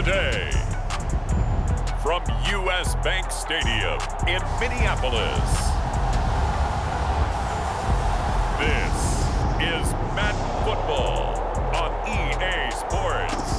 today, from U.S. Bank Stadium in Minneapolis, this is Madden Football on EA Sports.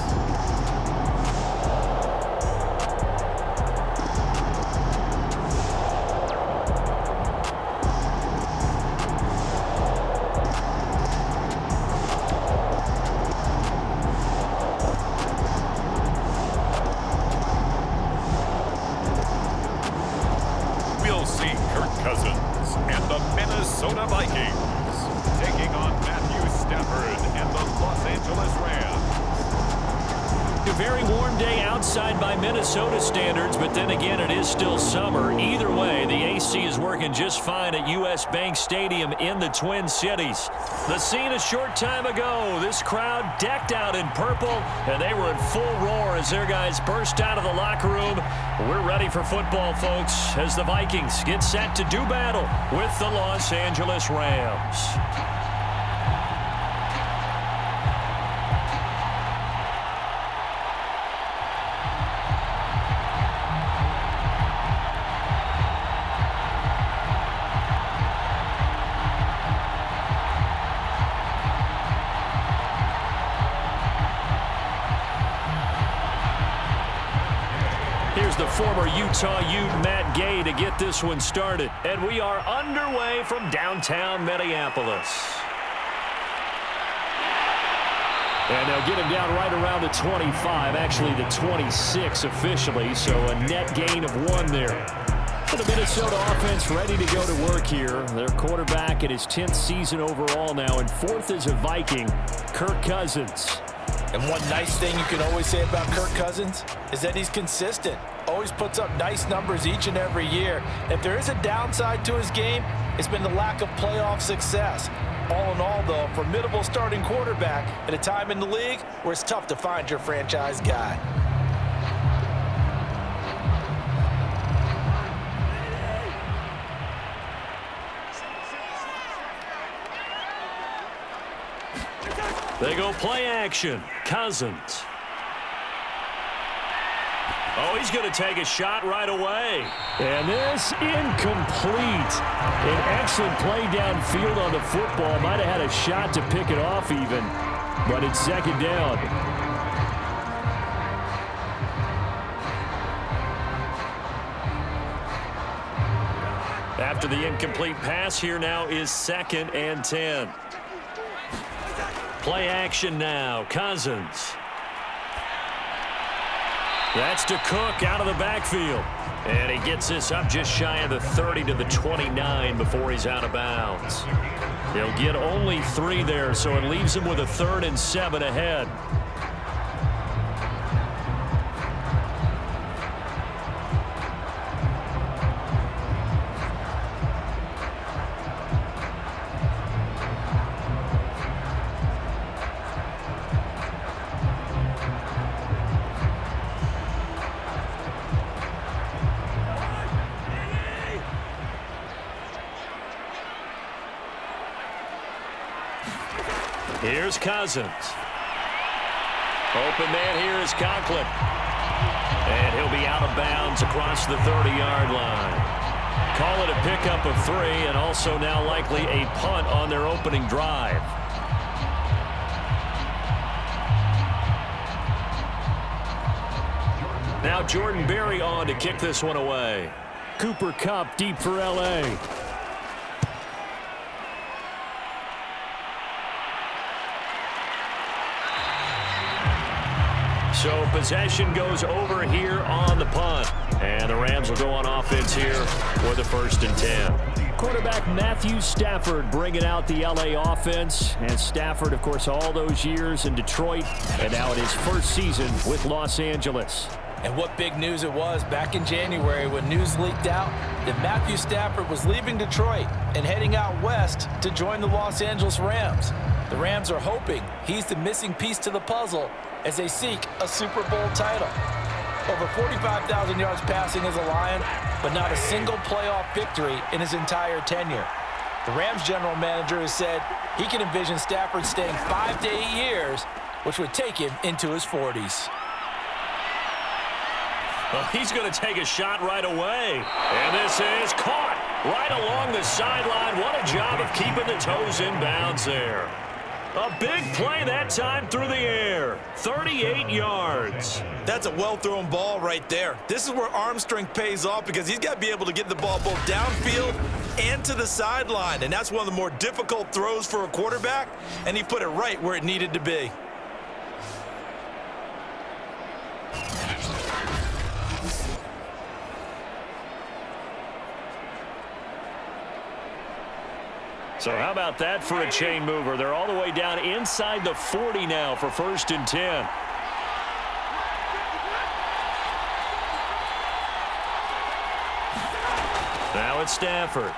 We'll see Kirk Cousins and the Minnesota Vikings taking on Stafford and the Los Angeles Rams. A very warm day outside by Minnesota standards, but then again, it is still summer. Either way, the AC is working just fine at U.S. Bank Stadium in the Twin Cities. The scene a short time ago, this crowd decked out in purple, and they were in full roar as their guys burst out of the locker room. We're ready for football, folks, as the Vikings get set to do battle with the Los Angeles Rams. Here's the former Utah Ute Matt Gay to get this one started. And we are underway from downtown Minneapolis. And they'll get him down right around the 25, actually the 26 officially, so a net gain of 1 there. For the Minnesota offense ready to go to work here. Their quarterback in his 10th season overall now, and 4th as a Viking, Kirk Cousins. And one nice thing you can always say about Kirk Cousins is that he's consistent. Always puts up nice numbers each and every year. If there is a downside to his game, it's been the lack of playoff success. All in all, though, a formidable starting quarterback at a time in the league where it's tough to find your franchise guy. They go play action. Cousins. Oh, he's going to take a shot right away. And this incomplete. An excellent play downfield on the football. Might have had a shot to pick it off even. But it's second down. After the incomplete pass, here now is 2nd and 10. Play action now. Cousins. That's to Cook out of the backfield. And he gets this up just shy of the 30 to the 29 before he's out of bounds. He'll get only 3 there, so it leaves him with a 3rd and 7 ahead. Here's Cousins. Open man here is Conklin. And he'll be out of bounds across the 30-yard line. Call it a pickup of 3, and also now likely a punt on their opening drive. Now Jordan Berry on to kick this one away. Cooper Kupp deep for L.A. So possession goes over here on the punt. And the Rams will go on offense here for the 1st and 10. Quarterback Matthew Stafford bringing out the L.A. offense. And Stafford, of course, all those years in Detroit. And now in his first season with Los Angeles. And what big news it was back in January when news leaked out that Matthew Stafford was leaving Detroit and heading out west to join the Los Angeles Rams. The Rams are hoping he's the missing piece to the puzzle as they seek a Super Bowl title. Over 45,000 yards passing as a Lion, but not a single playoff victory in his entire tenure. The Rams general manager has said he can envision Stafford staying 5 to 8 years, which would take him into his 40s. Well, he's going to take a shot right away. And this is caught right along the sideline. What a job of keeping the toes in bounds there. A big play that time through the air. 38 yards. That's a well-thrown ball right there. This is where arm strength pays off because he's got to be able to get the ball both downfield and to the sideline. And that's one of the more difficult throws for a quarterback. And he put it right where it needed to be. So how about that for a chain mover? They're all the way down inside the 40 now for 1st and 10. Now it's Stafford.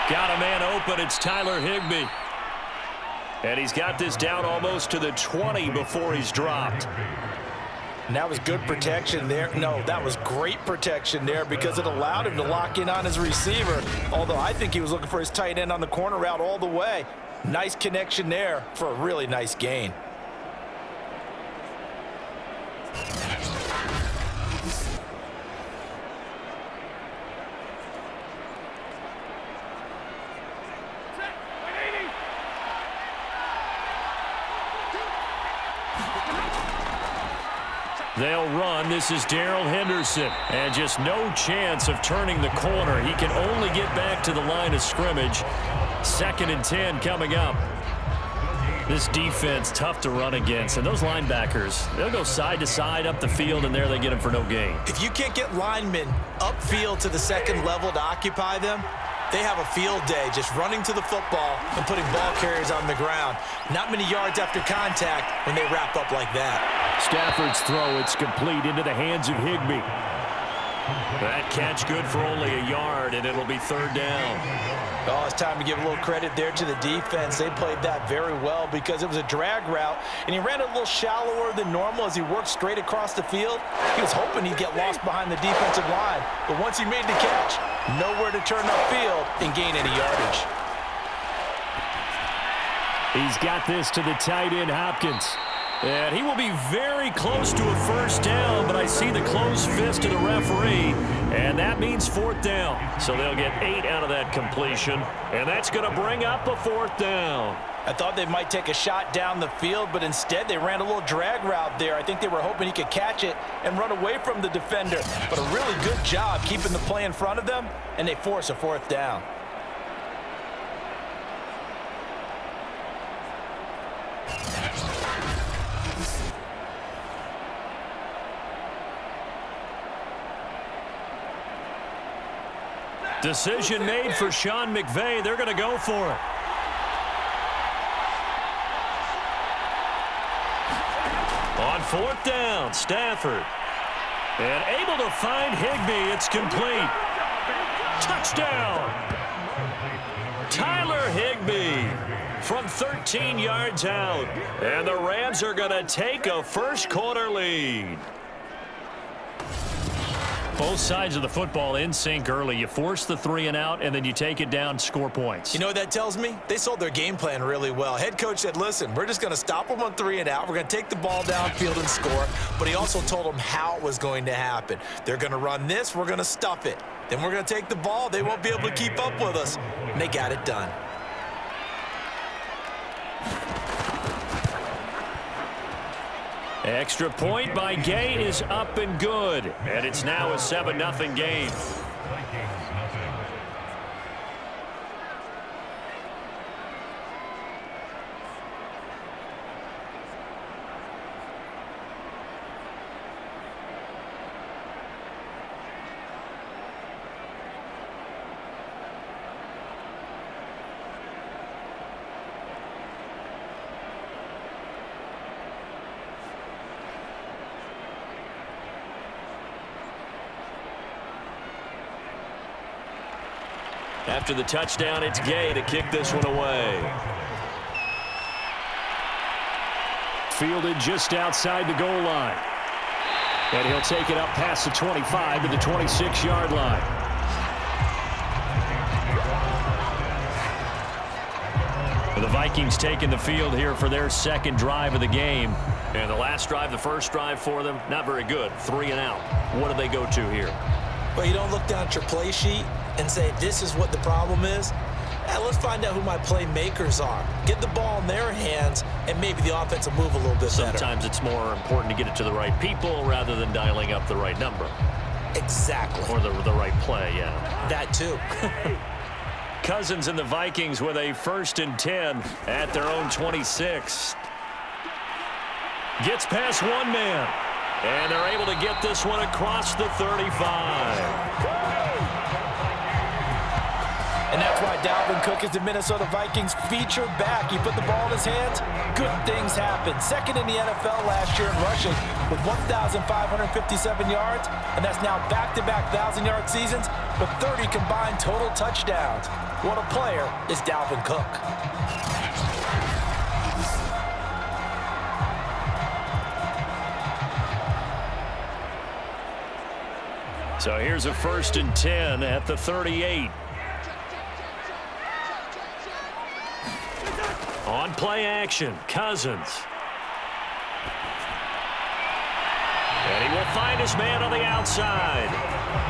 Got a man open. It's Tyler Higbee. And he's got this down almost to the 20 before he's dropped. And that was good protection there. No, that was great protection there because it allowed him to lock in on his receiver. Although I think he was looking for his tight end on the corner route all the way. Nice connection there for a really nice gain. They'll run. This is Darrell Henderson. And just no chance of turning the corner. He can only get back to the line of scrimmage. 2nd and 10 coming up. This defense, tough to run against. And those linebackers, they'll go side to side up the field, and there they get them for no gain. If you can't get linemen upfield to the second level to occupy them, they have a field day just running to the football and putting ball carriers on the ground. Not many yards after contact when they wrap up like that. Stafford's throw, it's complete into the hands of Higbee. That catch good for only a yard, and it'll be 3rd down. Oh, it's time to give a little credit there to the defense. They played that very well because it was a drag route, and he ran a little shallower than normal as he worked straight across the field. He was hoping he'd get lost behind the defensive line, but once he made the catch, nowhere to turn upfield and gain any yardage. He's got this to the tight end, Hopkins. And he will be very close to a 1st down, but I see the closed fist of the referee, and that means 4th down. So they'll get 8 out of that completion, and that's going to bring up a 4th down. I thought they might take a shot down the field, but instead they ran a little drag route there. I think they were hoping he could catch it and run away from the defender. But a really good job keeping the play in front of them, and they force a 4th down. Decision made for Sean McVay. They're going to go for it. On 4th down, Stafford. And able to find Higbee. It's complete. Touchdown. Tyler Higbee from 13 yards out. And the Rams are going to take a 1st quarter lead. Both sides of the football in sync early. You force the 3 and out, and then you take it down, score points. You know what that tells me? They sold their game plan really well. Head coach said, listen, we're just going to stop them on 3 and out. We're going to take the ball downfield and score. But he also told them how it was going to happen. They're going to run this. We're going to stuff it. Then we're going to take the ball. They won't be able to keep up with us. And they got it done. Extra point by Gay is up and good. And it's now a 7-0 game. After the touchdown, it's Gay to kick this one away. Fielded just outside the goal line. And he'll take it up past the 25 to the 26-yard line. The Vikings taking the field here for their second drive of the game. And the last drive, the first drive for them, not very good. 3 and out. What do they go to here? Well, you don't look down at your play sheet and say, this is what the problem is. Let's find out who my playmakers are. Get the ball in their hands, and maybe the offense will move a little bit better. Sometimes it's more important to get it to the right people rather than dialing up the right number. Exactly. Or the right play, yeah. That too. Cousins and the Vikings with a 1st and 10 at their own 26. Gets past one man. And they're able to get this one across the 35. And that's why Dalvin Cook is the Minnesota Vikings featured back. You put the ball in his hands, good things happen. 2nd in the NFL last year in rushing with 1,557 yards, and that's now back-to-back 1,000-yard seasons with 30 combined total touchdowns. What a player is Dalvin Cook. So here's a 1st and 10 at the 38. On play action, Cousins. And he will find his man on the outside.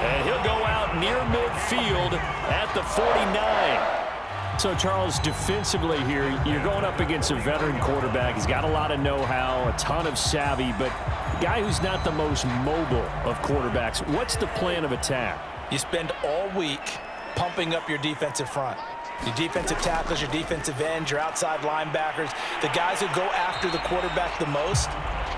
And he'll go out near midfield at the 49. So, Charles, defensively here, you're going up against a veteran quarterback. He's got a lot of know-how, a ton of savvy, but a guy who's not the most mobile of quarterbacks. What's the plan of attack? You spend all week pumping up your defensive front. Your defensive tackles, your defensive ends, your outside linebackers, the guys who go after the quarterback the most,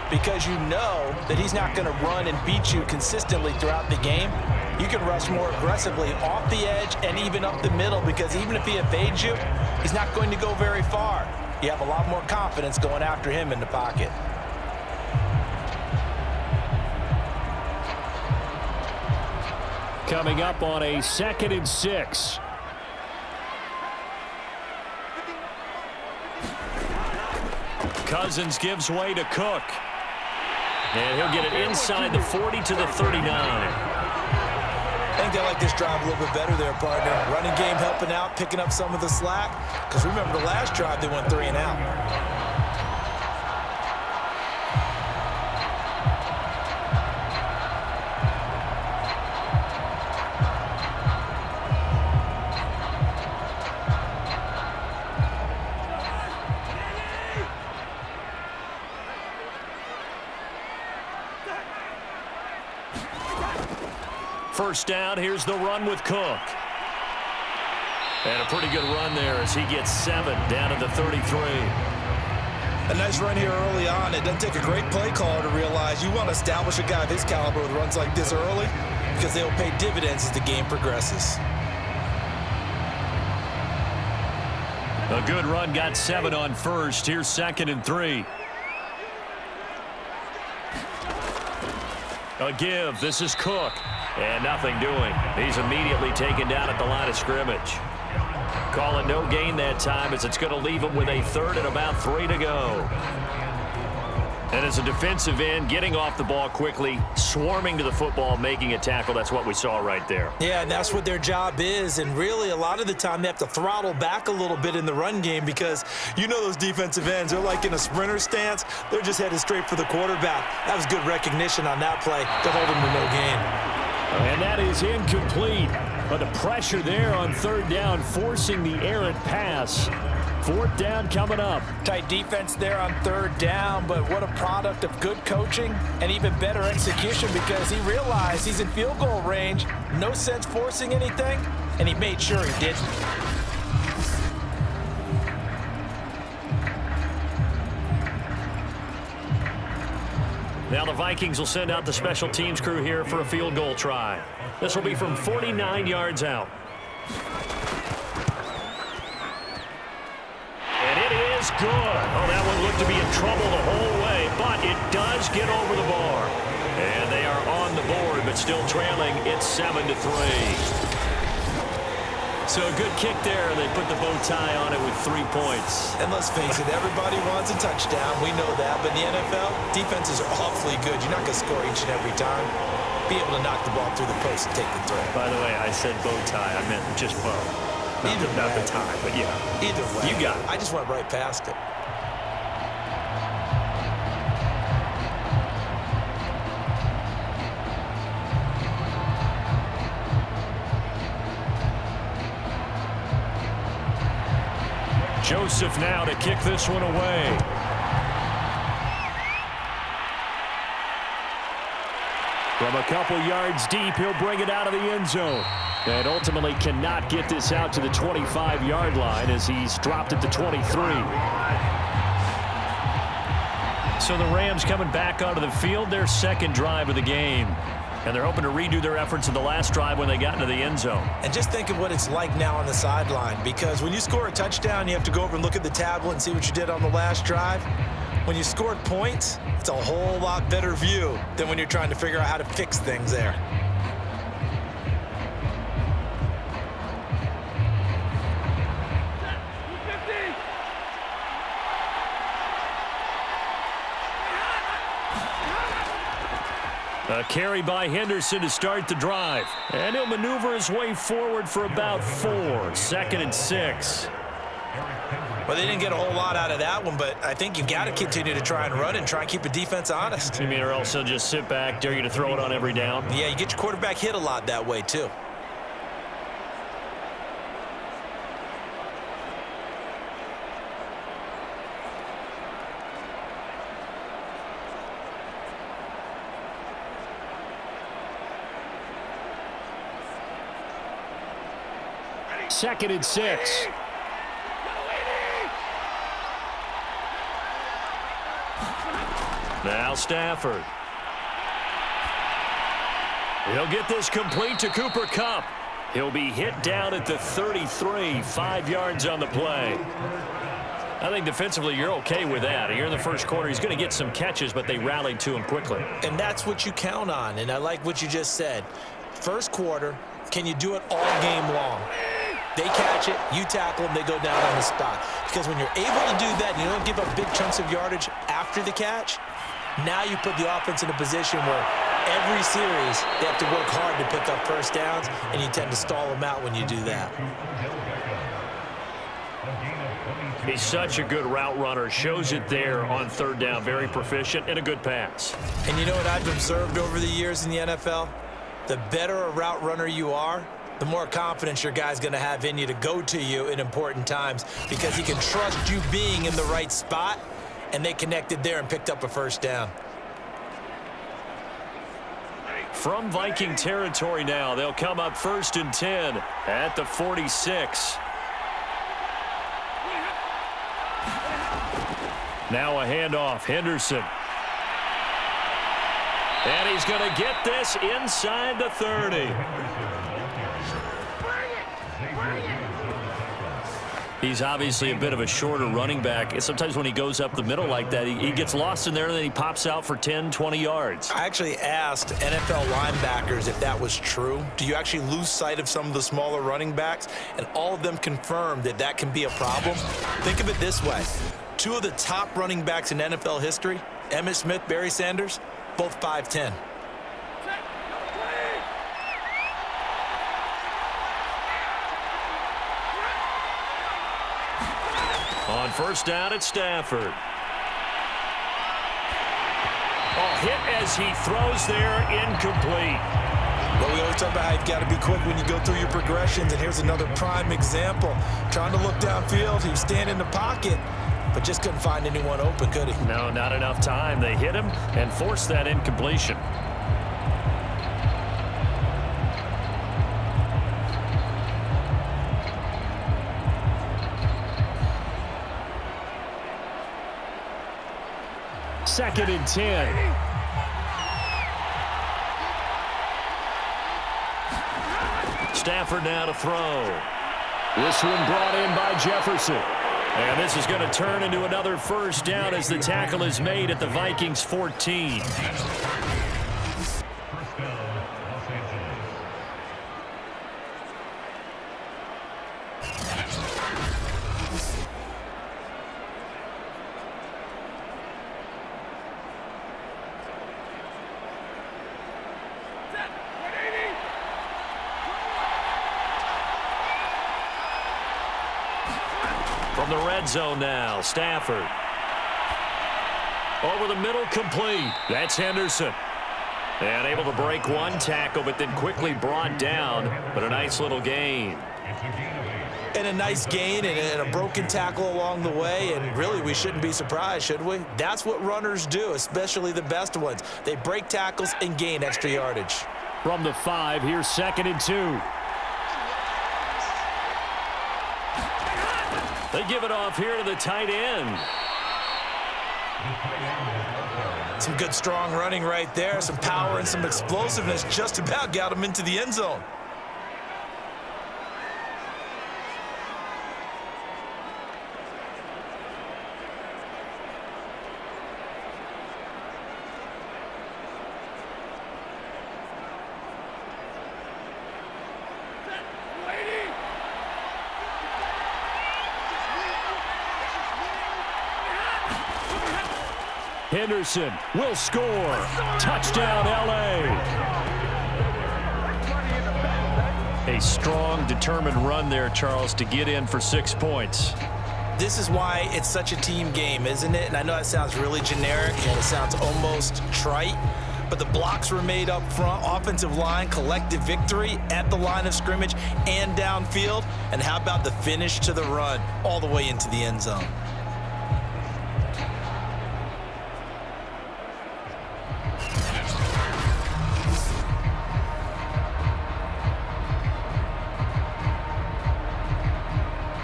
because you know that he's not going to run and beat you consistently throughout the game. You can rush more aggressively off the edge and even up the middle, because even if he evades you, he's not going to go very far. You have a lot more confidence going after him in the pocket. Coming up on a 2nd and 6. Cousins gives way to Cook. And he'll get it inside the 40 to the 39. I think they like this drive a little bit better there, partner. Running game helping out, picking up some of the slack. Because remember, the last drive, they went 3 and out. First down, here's the run with Cook. And a pretty good run there as he gets 7 down to the 33. A nice run here early on. It doesn't take a great play caller to realize you want to establish a guy of his caliber with runs like this early, because they'll pay dividends as the game progresses. A good run, got 7 on first. Here's 2nd and 3. A give. This is Cook. And nothing doing. He's immediately taken down at the line of scrimmage. Calling no gain that time as it's going to leave him with a 3rd and about 3 to go. And as a defensive end, getting off the ball quickly, swarming to the football, making a tackle. That's what we saw right there. Yeah, and that's what their job is. And really, a lot of the time, they have to throttle back a little bit in the run game, because you know those defensive ends, they're like in a sprinter stance. They're just headed straight for the quarterback. That was good recognition on that play to hold him to no gain. And that is incomplete. But the pressure there on 3rd down, forcing the errant pass. 4th down coming up. Tight defense there on 3rd down, but what a product of good coaching and even better execution, because he realized he's in field goal range. No sense forcing anything, and he made sure he didn't. Now the Vikings will send out the special teams crew here for a field goal try. This will be from 49 yards out. And it is good. Oh, that one looked to be in trouble the whole way, but it does get over the bar. And they are on the board, but still trailing. It's 7-3. So a good kick there. They put the bow tie on it with 3 points. And let's face it, everybody wants a touchdown. We know that. But in the NFL, defenses are awfully good. You're not going to score each and every time. Be able to knock the ball through the post and take the throw. By the way, I said bow tie. I meant just bow. Not the time, but yeah. Either way. You got it. I just went right past it. Joseph now to kick this one away. From a couple yards deep, he'll bring it out of the end zone. And ultimately cannot get this out to the 25-yard line as he's dropped it to 23. So the Rams coming back onto the field, their second drive of the game. And they're hoping to redo their efforts in the last drive when they got into the end zone. And just think of what it's like now on the sideline, because when you score a touchdown, you have to go over and look at the tablet and see what you did on the last drive. When you scored points, it's a whole lot better view than when you're trying to figure out how to fix things there. A carry by Henderson to start the drive. And he'll maneuver his way forward for about 4. 2nd and 6. Well, they didn't get a whole lot out of that one, but I think you've got to continue to try and run and try and keep the defense honest. You mean, or else he'll just sit back, dare you to throw it on every down? Yeah, you get your quarterback hit a lot that way, too. Second and 6. Now Stafford. He'll get this complete to Cooper Kupp. He'll be hit down at the 33, 5 yards on the play. I think defensively you're okay with that. Here in the first quarter, he's going to get some catches, but they rallied to him quickly. And that's what you count on, and I like what you just said. First quarter, can you do it all game long? They catch it, you tackle them, they go down on the spot. Because when you're able to do that and you don't give up big chunks of yardage after the catch, now you put the offense in a position where every series they have to work hard to pick up first downs, and you tend to stall them out when you do that. He's such a good route runner. Shows it there on third down. Very proficient and a good pass. And you know what I've observed over the years in the NFL? The better a route runner you are, the more confidence your guy's going to have in you to go to you in important times, because he can trust you being in the right spot, and they connected there and picked up a first down. From Viking territory now, they'll come up 1st and 10 at the 46. Now a handoff, Henderson. And he's going to get this inside the 30. He's obviously a bit of a shorter running back. Sometimes when he goes up the middle like that, he gets lost in there, and then he pops out for 10, 20 yards. I actually asked NFL linebackers if that was true. Do you actually lose sight of some of the smaller running backs? And all of them confirmed that that can be a problem. Think of it this way. 2 of the top running backs in NFL history, Emmitt Smith, Barry Sanders, both 5'10". On first down at Stafford. Oh, hit as he throws there, incomplete. Well, we always talk about how you've got to be quick when you go through your progressions, and here's another prime example. Trying to look downfield, he was standing in the pocket, but just couldn't find anyone open, could he? No, not enough time. They hit him and forced that incompletion. Second and 10. Stafford now to throw. This one brought in by Jefferson. And this is going to turn into another first down as the tackle is made at the Vikings 14. From the red zone now, Stafford. Over the middle, complete. That's Henderson. And able to break one tackle, but then quickly brought down. But a nice little gain. And a nice gain and a broken tackle along the way. And really, we shouldn't be surprised, should we? That's what runners do, especially the best ones. They break tackles and gain extra yardage. From the 5, here's 2nd and 2. They give it off here to the tight end. Some good, strong running right there. Some power and some explosiveness just about got him into the end zone. Henderson will score. Touchdown, L.A. A strong, determined run there, Charles, to get in for 6 points. This is why it's such a team game, isn't it? And I know that sounds really generic and it sounds almost trite, but the blocks were made up front, offensive line, collective victory at the line of scrimmage and downfield. And how about the finish to the run all the way into the end zone?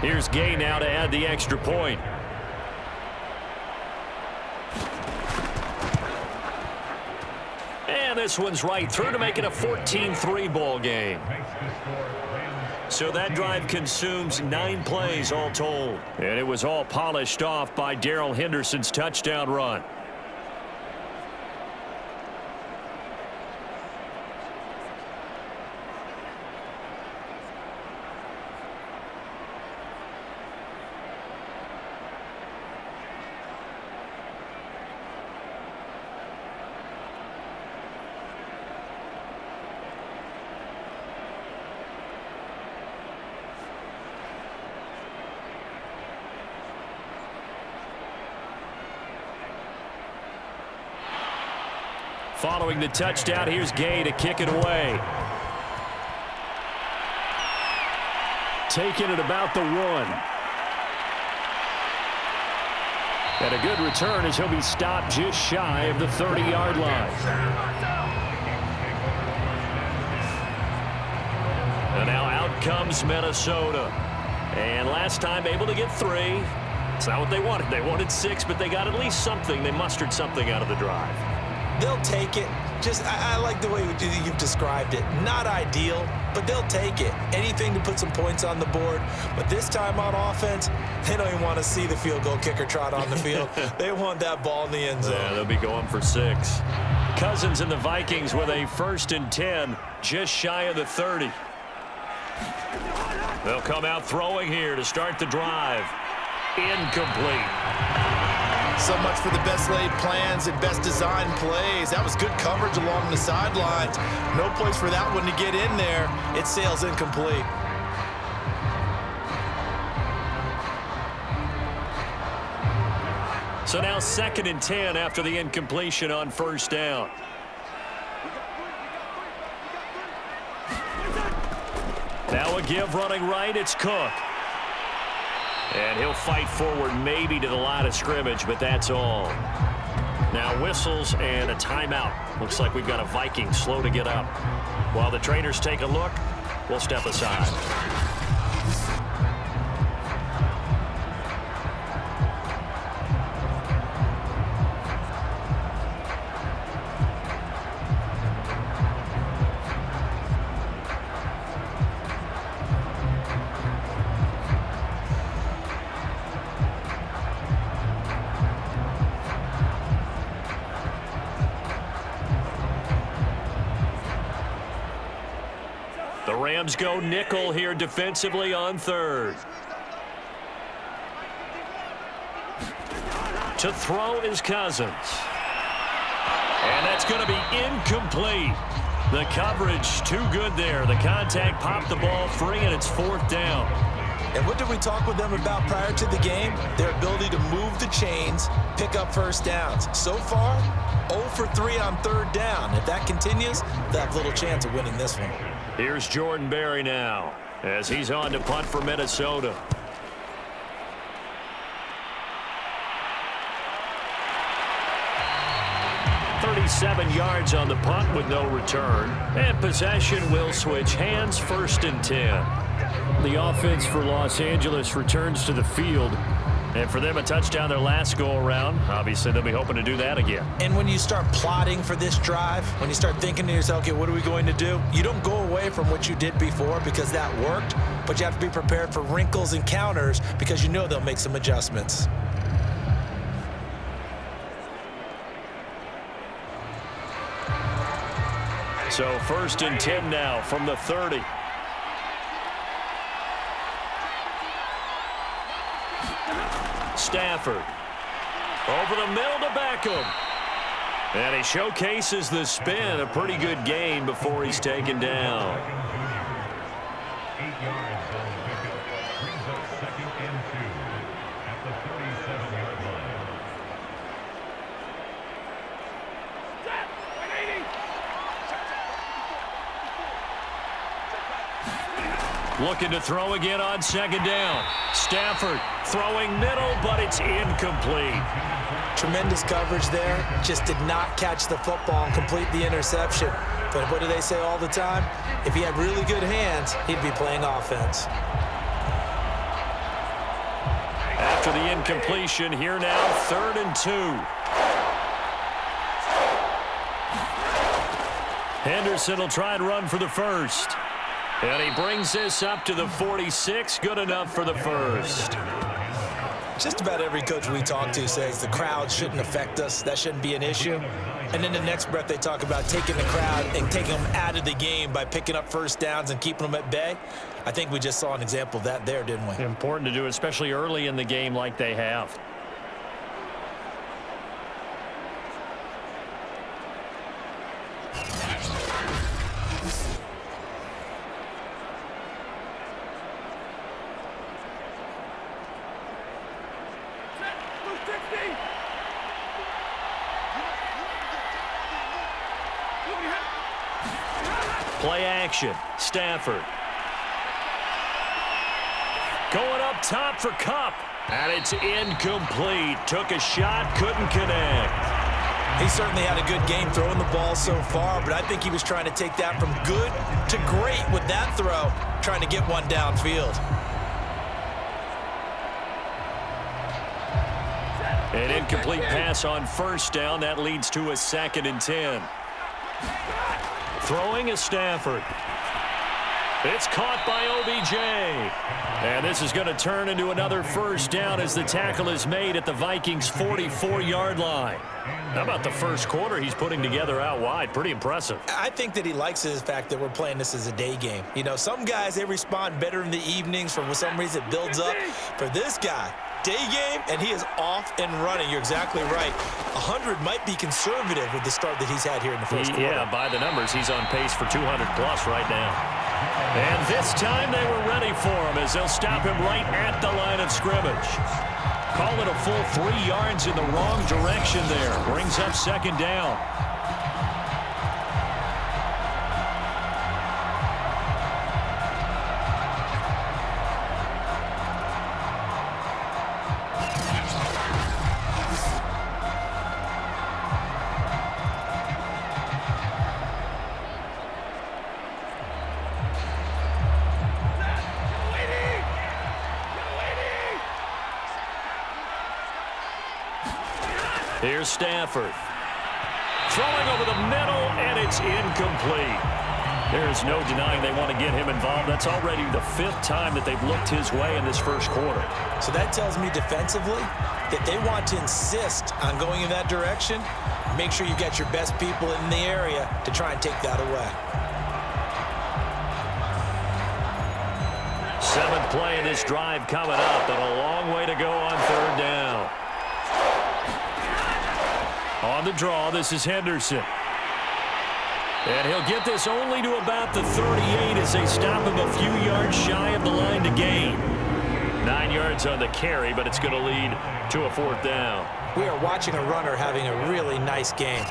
Here's Gay now to add the extra point. And this one's right through to make it a 14-3 ball game. So that drive consumes 9 plays all told. And it was all polished off by Darrell Henderson's touchdown run. Following the touchdown, here's Gay to kick it away. Taking it about the 1. And a good return as he'll be stopped just shy of the 30-yard line. And now out comes Minnesota. And last time able to get 3. It's not what they wanted. They wanted 6, but they got at least something. They mustered something out of the drive. They'll take it. I like the way you've described it. Not ideal, but they'll take it. Anything to put some points on the board. But this time on offense, they don't even want to see the field goal kicker trot on the field. They want that ball in the end zone. Yeah, they'll be going for 6. Cousins and the Vikings with a 1st and 10, just shy of the 30. They'll come out throwing here to start the drive. Incomplete. So much for the best laid plans and best designed plays. That was good coverage along the sidelines. No place for that one to get in there. It sails incomplete. So now 2nd and 10 after the incompletion on 1st down. Now a give running right. It's Cook. And he'll fight forward maybe to the line of scrimmage, but that's all. Now whistles and a timeout. Looks like we've got a Viking slow to get up. While the trainers take a look, we'll step aside. The Rams go nickel here defensively on 3rd. To throw is Cousins. And that's going to be incomplete. The coverage too good there. The contact popped the ball free, and it's 4th down. And what did we talk with them about prior to the game? Their ability to move the chains, pick up first downs. So far, 0 for 3 on third down. If that continues, they'll have little chance of winning this one. Here's Jordan Berry now as he's on to punt for Minnesota. .37 yards on the punt with no return. And possession will switch hands, 1st and 10. The offense for Los Angeles returns to the field. And for them, a touchdown their last go-around. Obviously, they'll be hoping to do that again. And when you start plotting for this drive, when you start thinking to yourself, okay, what are we going to do? You don't go away from what you did before because that worked, but you have to be prepared for wrinkles and counters because you know they'll make some adjustments. So 1st and 10 now from the 30. Stafford over the middle to Beckham. And he showcases the spin. A pretty good gain before he's taken down. 8 yards on the pickup. Brings up 2nd and 2 at the 37-yard line. Looking to throw again on 2nd down. Stafford throwing middle, but it's incomplete. Tremendous coverage there. Just did not catch the football and complete the interception. But what do they say all the time? If he had really good hands, he'd be playing offense. After the incompletion, here now, 3rd and 2. Henderson will try and run for the first. And he brings this up to the 46. Good enough for the first. Just about every coach we talk to says the crowd shouldn't affect us. That shouldn't be an issue. And then the next breath they talk about taking the crowd and taking them out of the game by picking up first downs and keeping them at bay. I think we just saw an example of that there, didn't we? Important to do, especially early in the game like they have. Play action. Stafford. Going up top for Kupp. And it's incomplete. Took a shot, couldn't connect. He certainly had a good game throwing the ball so far, but I think he was trying to take that from good to great with that throw, trying to get one downfield. An incomplete pass on 1st down. That leads to a 2nd and 10. Throwing is Stafford. It's caught by OBJ. And this is going to turn into another 1st down as the tackle is made at the Vikings' 44-yard line. How about the first quarter he's putting together out wide? Pretty impressive. I think that he likes the fact that we're playing this as a day game. You know, some guys, they respond better in the evenings. For some reason, it builds up. For this guy, day game, and he is off and running. You're exactly right. 100 might be conservative with the start that he's had here in the first quarter. Yeah, by the numbers, he's on pace for 200-plus right now. And this time they were ready for him as they'll stop him right at the line of scrimmage. Call it a full 3 yards in the wrong direction there. Brings up 2nd down. Here's Stafford. Throwing over the middle, and it's incomplete. There's no denying they want to get him involved. That's already the 5th time that they've looked his way in this first quarter. So that tells me defensively that they want to insist on going in that direction. Make sure you get your best people in the area to try and take that away. 7th play of this drive coming up, and a long way to go on 3rd down. On the draw, this is Henderson. And he'll get this only to about the 38 as they stop him a few yards shy of the line to gain. 9 yards on the carry, but it's going to lead to a 4th down. We are watching a runner having a really nice game.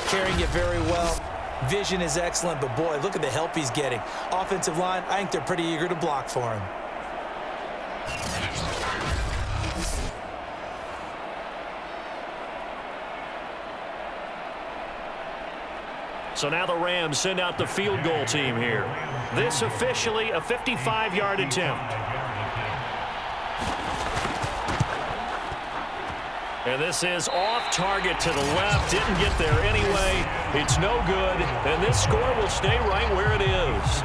Carrying it very well. Vision is excellent, but boy, look at the help he's getting. Offensive line, I think they're pretty eager to block for him. So now the Rams send out the field goal team here. This officially a 55-yard attempt. And this is off target to the left. Didn't get there anyway. It's no good. And this score will stay right where it is.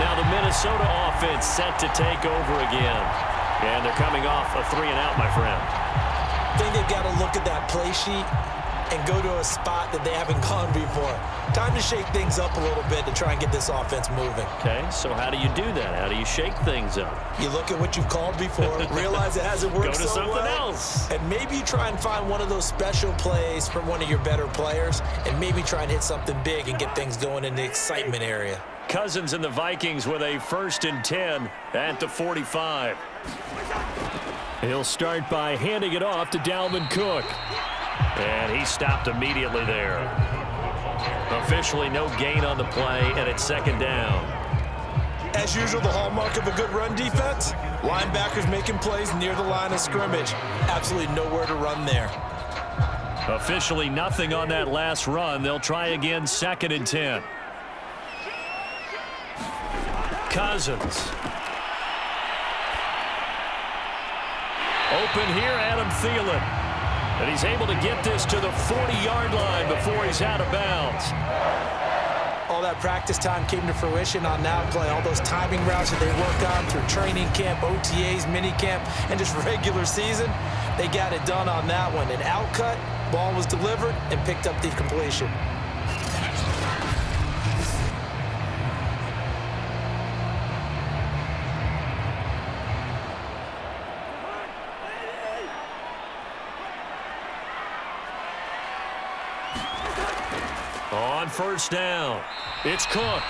Now the Minnesota offense set to take over again. And they're coming off a 3-and-out, my friend. I think they've got to look at that play sheet and go to a spot that they haven't gone before. Time to shake things up a little bit to try and get this offense moving. Okay, so how do you do that? How do you shake things up? You look at what you've called before, realize it hasn't worked so well. Go to something else. And maybe you try and find one of those special plays from one of your better players, and maybe try and hit something big and get things going in the excitement area. Cousins and the Vikings with a 1st and 10 at the 45. He'll start by handing it off to Dalvin Cook. And he stopped immediately there. Officially no gain on the play, and it's 2nd down. As usual, the hallmark of a good run defense, linebackers making plays near the line of scrimmage. Absolutely nowhere to run there. Officially nothing on that last run. They'll try again, 2nd and 10. Cousins. Open here, Adam Thielen. And he's able to get this to the 40-yard line before he's out of bounds. All that practice time came to fruition on that play. All those timing routes that they worked on through training camp, OTAs, minicamp, and just regular season, they got it done on that one. An outcut, ball was delivered, and picked up the completion. On 1st down, it's Cook.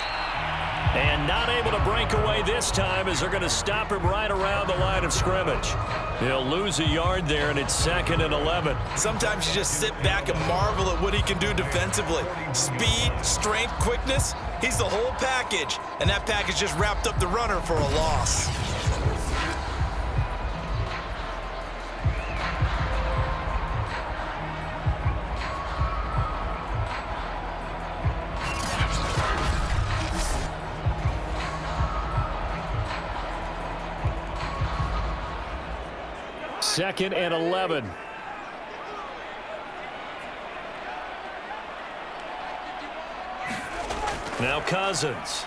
And not able to break away this time as they're going to stop him right around the line of scrimmage. He'll lose a yard there, and it's 2nd and 11. Sometimes you just sit back and marvel at what he can do defensively. Speed, strength, quickness, he's the whole package. And that package just wrapped up the runner for a loss. Second and 11. Now Cousins.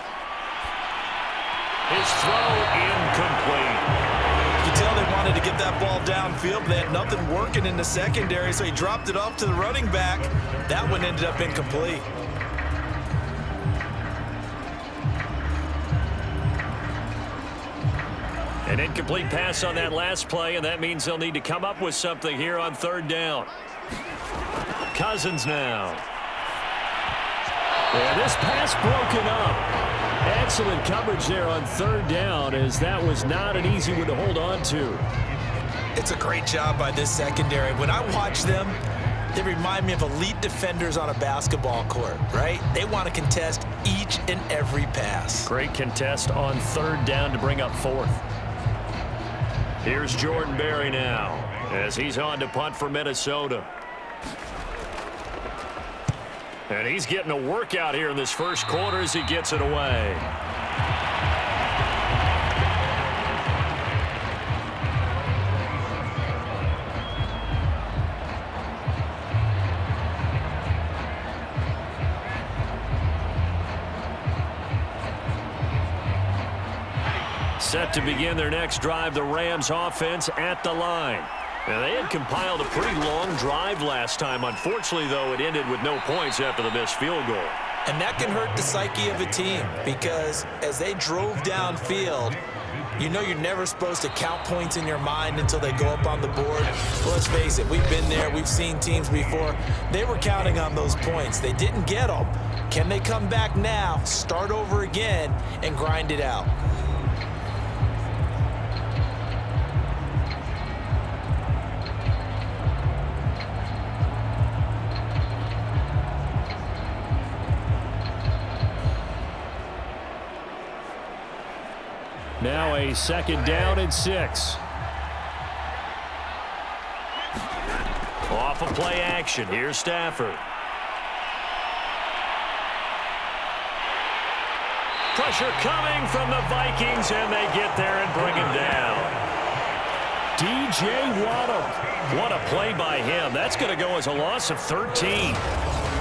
His throw incomplete. You can tell they wanted to get that ball downfield, but they had nothing working in the secondary, so he dropped it off to the running back. That one ended up incomplete. An incomplete pass on that last play, and that means they'll need to come up with something here on 3rd down. Cousins now. Yeah, this pass broken up. Excellent coverage there on 3rd down, as that was not an easy one to hold on to. It's a great job by this secondary. When I watch them, they remind me of elite defenders on a basketball court, right? They want to contest each and every pass. Great contest on 3rd down to bring up 4th. Here's Jordan Berry now, as he's on to punt for Minnesota. And he's getting a workout here in this 1st quarter as he gets it away. Set to begin their next drive, the Rams offense at the line. Now, they had compiled a pretty long drive last time. Unfortunately, though, it ended with no points after the missed field goal. And that can hurt the psyche of a team because as they drove downfield, You know you're never supposed to count points in your mind until they go up on the board. Well, let's face it, we've been there. We've seen teams before. They were counting on those points. They didn't get them. Can they come back now, start over again, and grind it out? Now a 2nd down and 6. Off of play action. Here's Stafford. Pressure coming from the Vikings, and they get there and bring him down. DJ Waddle. What a play by him. That's going to go as a loss of 13.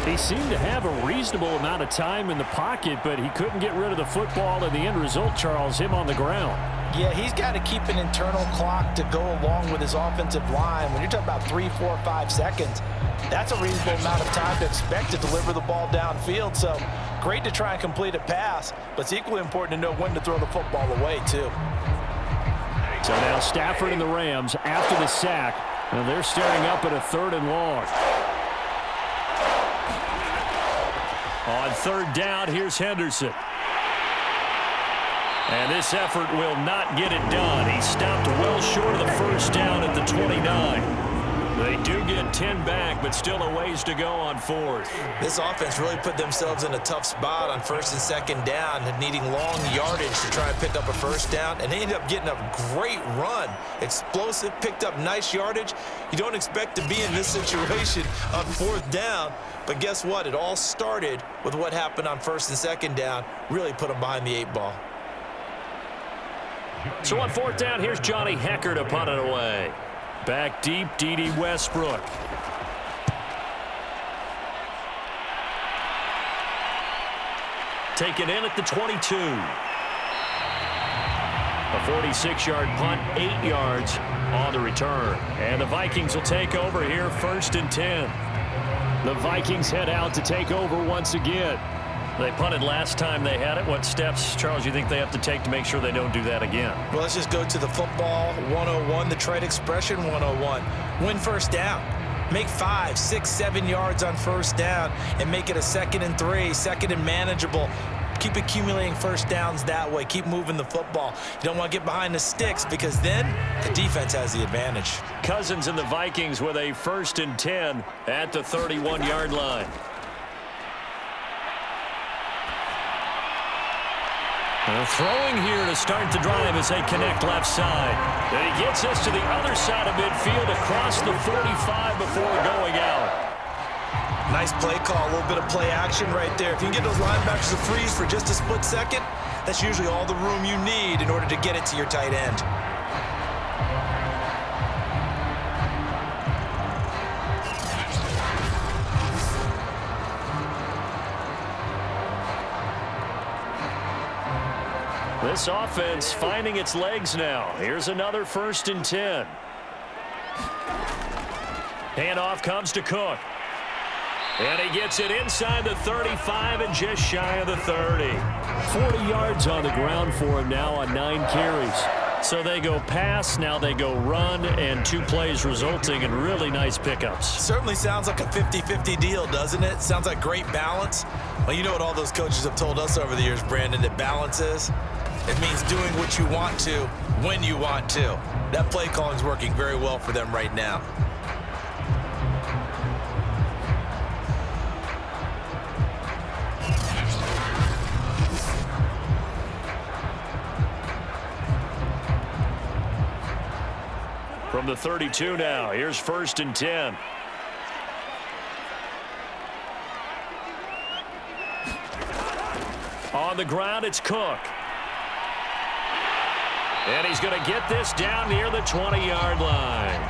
He seemed to have a reasonable amount of time in the pocket, but he couldn't get rid of the football, and the end result, Charles, him on the ground. Yeah, he's got to keep an internal clock to go along with his offensive line. When you're talking about 3, 4, 5 seconds, that's a reasonable amount of time to expect to deliver the ball downfield. So great to try and complete a pass, but it's equally important to know when to throw the football away, too. So now Stafford and the Rams after the sack, and they're staring up at a 3rd and long. On 3rd down, here's Henderson. And this effort will not get it done. He stopped well short of the 1st down at the 29. They do get 10 back, but still a ways to go on 4th. This offense really put themselves in a tough spot on 1st and 2nd down, needing long yardage to try and pick up a 1st down, and they ended up getting a great run. Explosive, picked up nice yardage. You don't expect to be in this situation on 4th down, but guess what? It all started with what happened on 1st and 2nd down. Really put them behind the 8 ball. So on 4th down, here's Johnny Hecker to punt it away. Back deep, D.D. Westbrook. Taken in at the 22. A 46-yard punt, 8 yards on the return. And the Vikings will take over here, 1st and 10. The Vikings head out to take over once again. They punted last time they had it. What steps, Charles, you think they have to take to make sure they don't do that again? Well, let's just go to the football 101, the trade expression 101. Win 1st down. Make 5, 6, 7 yards on 1st down and make it a 2nd and 3, 2nd and manageable. Keep accumulating 1st downs that way. Keep moving the football. You don't want to get behind the sticks because then the defense has the advantage. Cousins and the Vikings with a 1st and 10 at the 31-yard line. Throwing here to start the drive as they connect left side. And he gets us to the other side of midfield across the 45 before going out. Nice play call, a little bit of play action right there. If you can get those linebackers to freeze for just a split second, that's usually all the room you need in order to get it to your tight end. This offense finding its legs now. Here's another 1st and 10. Handoff comes to Cook. And he gets it inside the 35 and just shy of the 30. 40 yards on the ground for him now on 9 carries. So they go pass, now they go run, and 2 plays resulting in really nice pickups. Certainly sounds like a 50-50 deal, doesn't it? Sounds like great balance. Well, you know what all those coaches have told us over the years, Brandon, that balance is? It means doing what you want to when you want to. That play calling is working very well for them right now. From the 32 now, here's 1st and 10. On the ground, it's Cook. And he's going to get this down near the 20-yard line.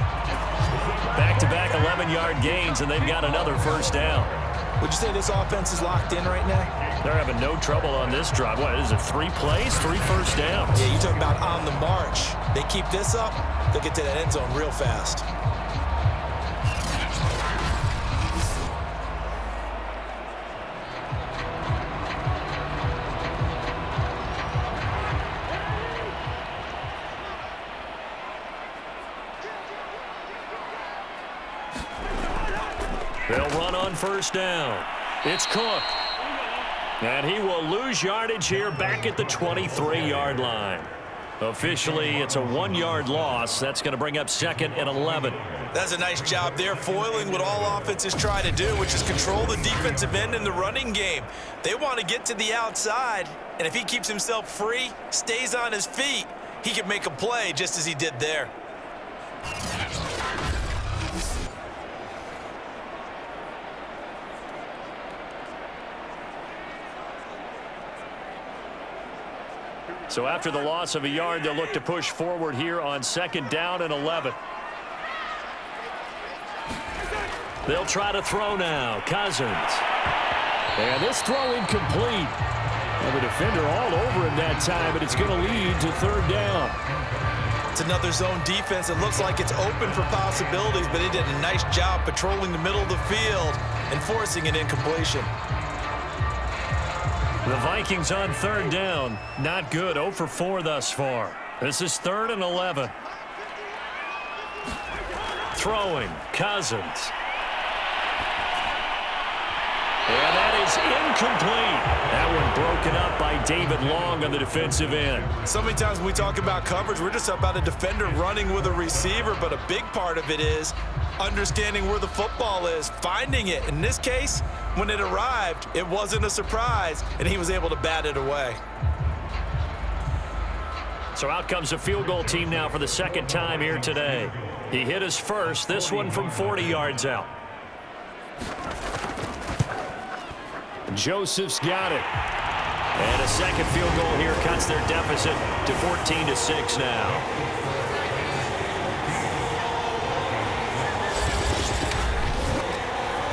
Back-to-back 11-yard gains, and they've got another 1st down. Would you say this offense is locked in right now? They're having no trouble on this drive. What is it, 3 plays, 3 1st downs? Yeah, you're talking about on the march. They keep this up, they'll get to that end zone real fast. on first down. It's Cook. And he will lose yardage here back at the 23-yard line. Officially, it's a 1-yard loss. That's going to bring up 2nd and 11. That's a nice job there, foiling what all offenses try to do, which is control the defensive end in the running game. They want to get to the outside, and if he keeps himself free, stays on his feet, he can make a play just as he did there. So after the loss of a yard, they'll look to push forward here on 2nd down and 11. They'll try to throw now. Cousins. And this throw incomplete. And the defender all over him that time, and it's going to lead to 3rd down. It's another zone defense. It looks like it's open for possibilities, but they did a nice job patrolling the middle of the field and forcing an incompletion. The Vikings on 3rd down. Not good. 0 for 4 thus far. This is 3rd and 11. Throwing. Cousins. And that is incomplete. That one broken up by David Long on the defensive end. So many times when we talk about coverage, we're just about a defender running with a receiver, but a big part of it is understanding where the football is, finding it. In this case, when it arrived, it wasn't a surprise, and he was able to bat it away. So out comes a field goal team now for the 2nd time here today. He hit his first, this one from 40 yards out. Joseph's got it. And a 2nd field goal here cuts their deficit to 14-6 now.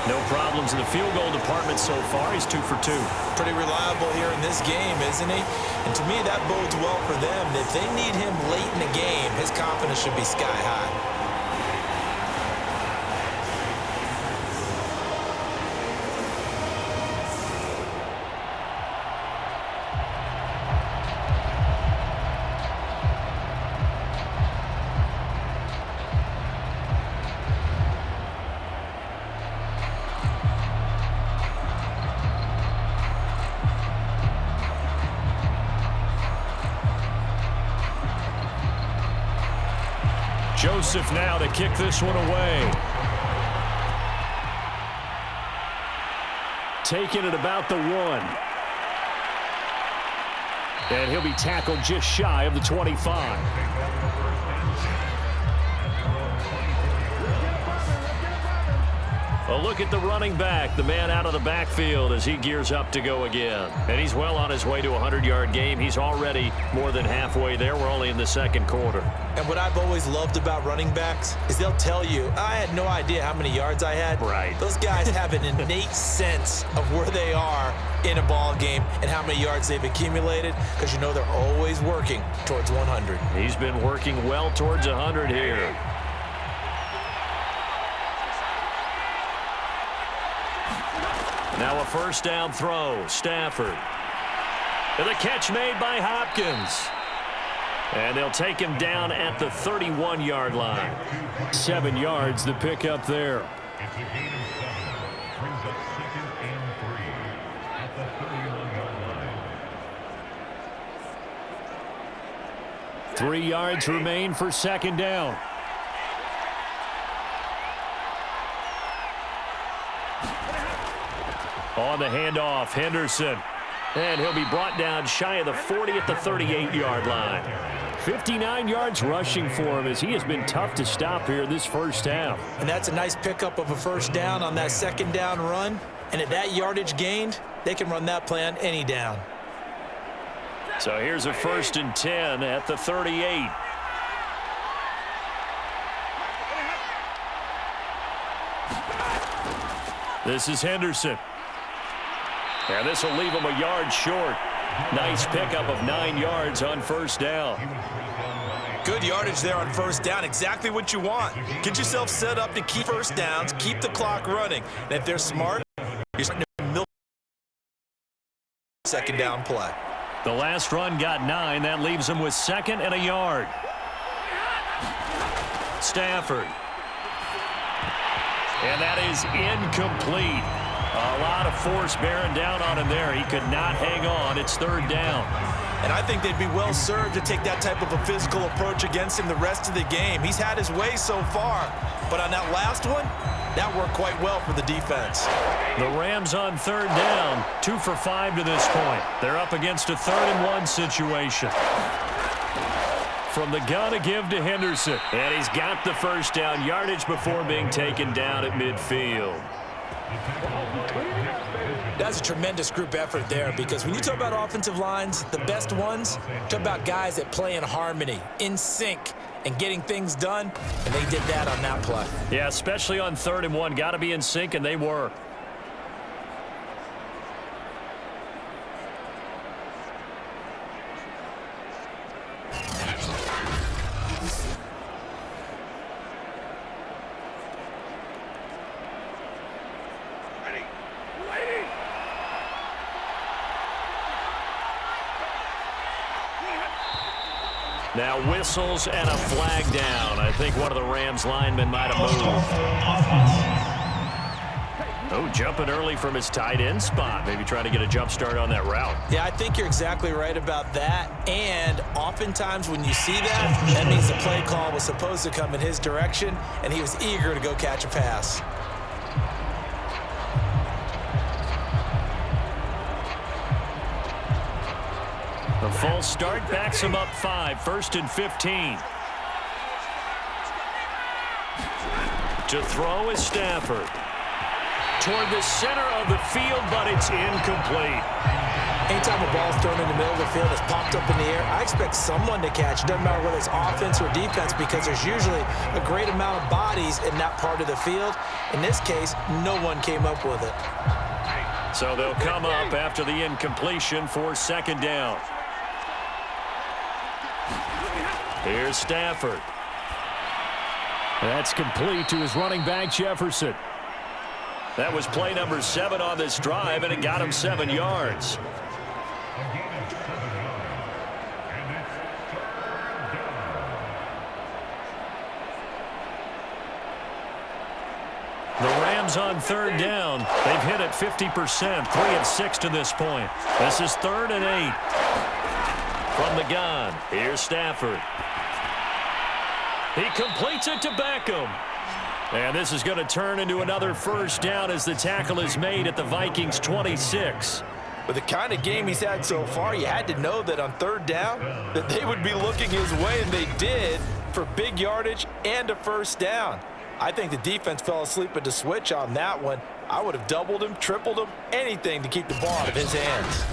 No problems in the field goal department so far. He's 2 for 2. Pretty reliable here in this game, isn't he? And to me, that bodes well for them. If they need him late in the game, his confidence should be sky high. Joseph now to kick this one away. Taking it about the 1. And he'll be tackled just shy of the 25. A look at the running back, the man out of the backfield as he gears up to go again. And he's well on his way to a 100-yard game. He's already more than halfway there. We're only in the 2nd quarter. And what I've always loved about running backs is they'll tell you, I had no idea how many yards I had. Right. Those guys have an innate sense of where they are in a ball game and how many yards they've accumulated, because you know they're always working towards 100. He's been working well towards 100 here. Now a 1st down throw. Stafford. And the catch made by Hopkins. And they'll take him down at the 31-yard line. 7 yards the pickup there. Three yards remain for 2nd down. On the handoff, Henderson. And he'll be brought down shy of the 40 at the 38-yard line. 59 yards rushing for him as he has been tough to stop here this first half. And that's a nice pickup of a 1st down on that 2nd down run. And at that yardage gained, they can run that play on any down. So here's a 1st and 10 at the 38. This is Henderson. And this will leave him a yard short. Nice pickup of 9 yards on 1st down. Good yardage there on 1st down. Exactly what you want. Get yourself set up to keep 1st downs, keep the clock running. And if they're smart, you're starting to milk 2nd down play. The last run got 9. That leaves him with 2nd and a yard. And that is incomplete. A lot of force bearing down on him there. He could not hang on. It's third down. And I think they'd be well served to take that type of a physical approach against him the rest of the game. He's had his way so far, but on that last one, that worked quite well for the defense. The Rams on third down, 2 for 5 to this point. They're up against a 3rd-and-1 situation. From the gun, a give to Henderson. And he's got the first down yardage before being taken down at midfield. That's a tremendous group effort there, because when you talk about offensive lines, the best ones, talk about guys that play in harmony, in sync, and getting things done, and they did that on that play. Yeah, especially on 3rd and 1. Got to be in sync, and they were. Now whistles and a flag down. I think one of the Rams linemen might have moved. Oh, jumping early from his tight end spot. Maybe trying to get a jump start on that route. Yeah, I think you're exactly right about that. And oftentimes when you see that, that means the play call was supposed to come in his direction, and he was eager to go catch a pass. The false start backs him up 5, 1st and 15. To throw is Stafford. Toward the center of the field, but it's incomplete. Anytime a ball's thrown in the middle of the field, it's popped up in the air, I expect someone to catch. It doesn't matter whether it's offense or defense, because there's usually a great amount of bodies in that part of the field. In this case, no one came up with it. So they'll come up after the incompletion for 2nd down. Here's Stafford. That's complete to his running back, Jefferson. That was play number 7 on this drive, and it got him 7 yards. The Rams on 3rd down. They've hit it 50%, 3 of 6 to this point. This is 3rd and 8. From the gun, here's Stafford. He completes it to Beckham. And this is going to turn into another 1st down as the tackle is made at the Vikings 26. With the kind of game he's had so far, you had to know that on 3rd down that they would be looking his way, and they did, for big yardage and a 1st down. I think the defense fell asleep at the switch on that one. I would have doubled him, tripled him, anything to keep the ball out of his hands.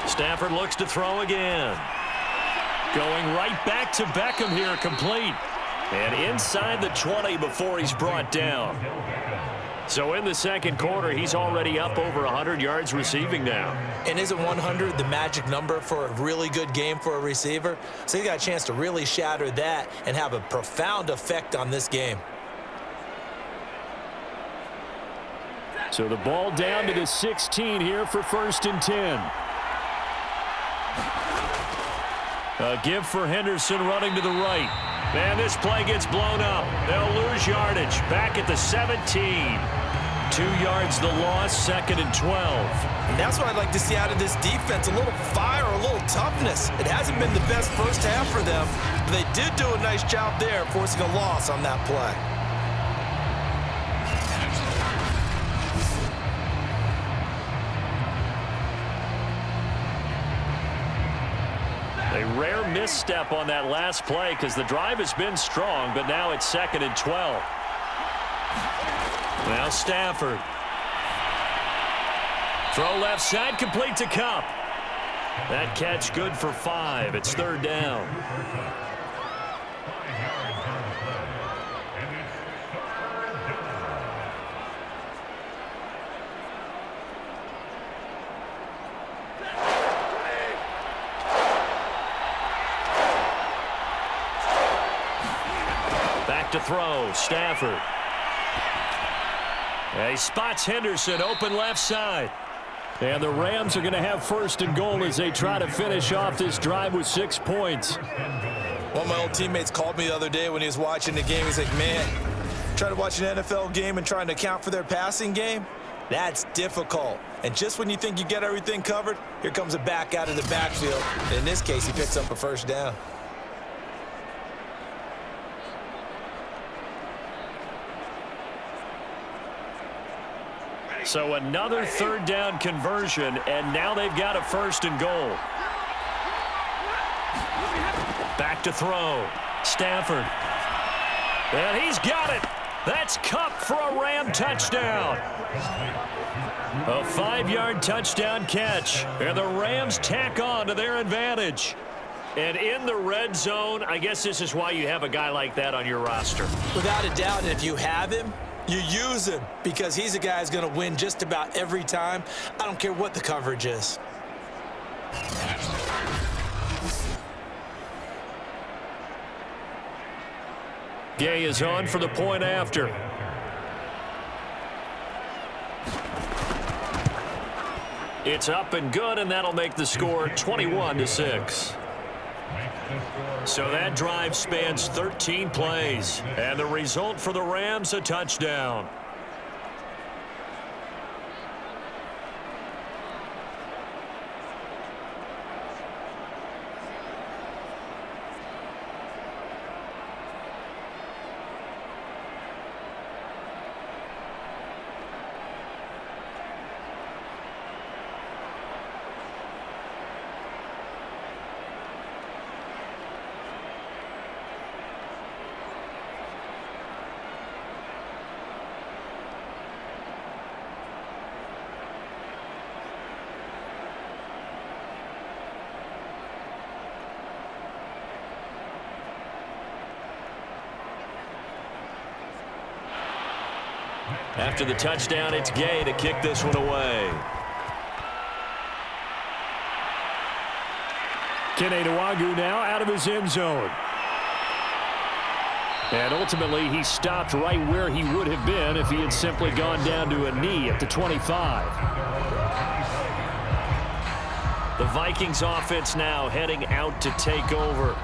Stafford looks to throw again. Going right back to Beckham here, complete. And inside the 20 before he's brought down. So in the 2nd quarter, he's already up over 100 yards receiving now. And isn't 100 the magic number for a really good game for a receiver? So he got a chance to really shatter that and have a profound effect on this game. So the ball down to the 16 here for 1st and 10. A give for Henderson running to the right. And this play gets blown up. They'll lose yardage. Back at the 17. 2 yards the loss, 2nd and 12. And that's what I'd like to see out of this defense, a little fire, a little toughness. It hasn't been the best 1st half for them, but they did do a nice job there forcing a loss on that play. A rare misstep on that last play because the drive has been strong, but now it's 2nd and 12. Now Stafford. Throw left side, complete to Kupp. That catch good for 5. It's 3rd down. To throw, Stafford. He spots Henderson open left side. And the Rams are going to have first and goal as they try to finish off this drive with 6 points. One of my old teammates called me the other day when he was watching the game. He's like, man, trying to watch an NFL game and trying to account for their passing game, that's difficult. And just when you think you get everything covered, here comes a back out of the backfield. And in this case, he picks up a first down. So another third down conversion, and now they've got a first and goal. Back to throw. Stafford. And he's got it. That's Kupp for a Ram touchdown. A 5-yard touchdown catch. And the Rams tack on to their advantage. And in the red zone, I guess this is why you have a guy like that on your roster. Without a doubt, and if you have him, you use him because he's a guy who's going to win just about every time. I don't care what the coverage is. Gay is on for the point after. It's up and good, and that'll make the score 21-6. So that drive spans 13 plays, and the result for the Rams, a touchdown. After the touchdown, it's Gay to kick this one away. Keneduagu now out of his end zone. And ultimately, he stopped right where he would have been if he had simply gone down to a knee at the 25. The Vikings offense now heading out to take over.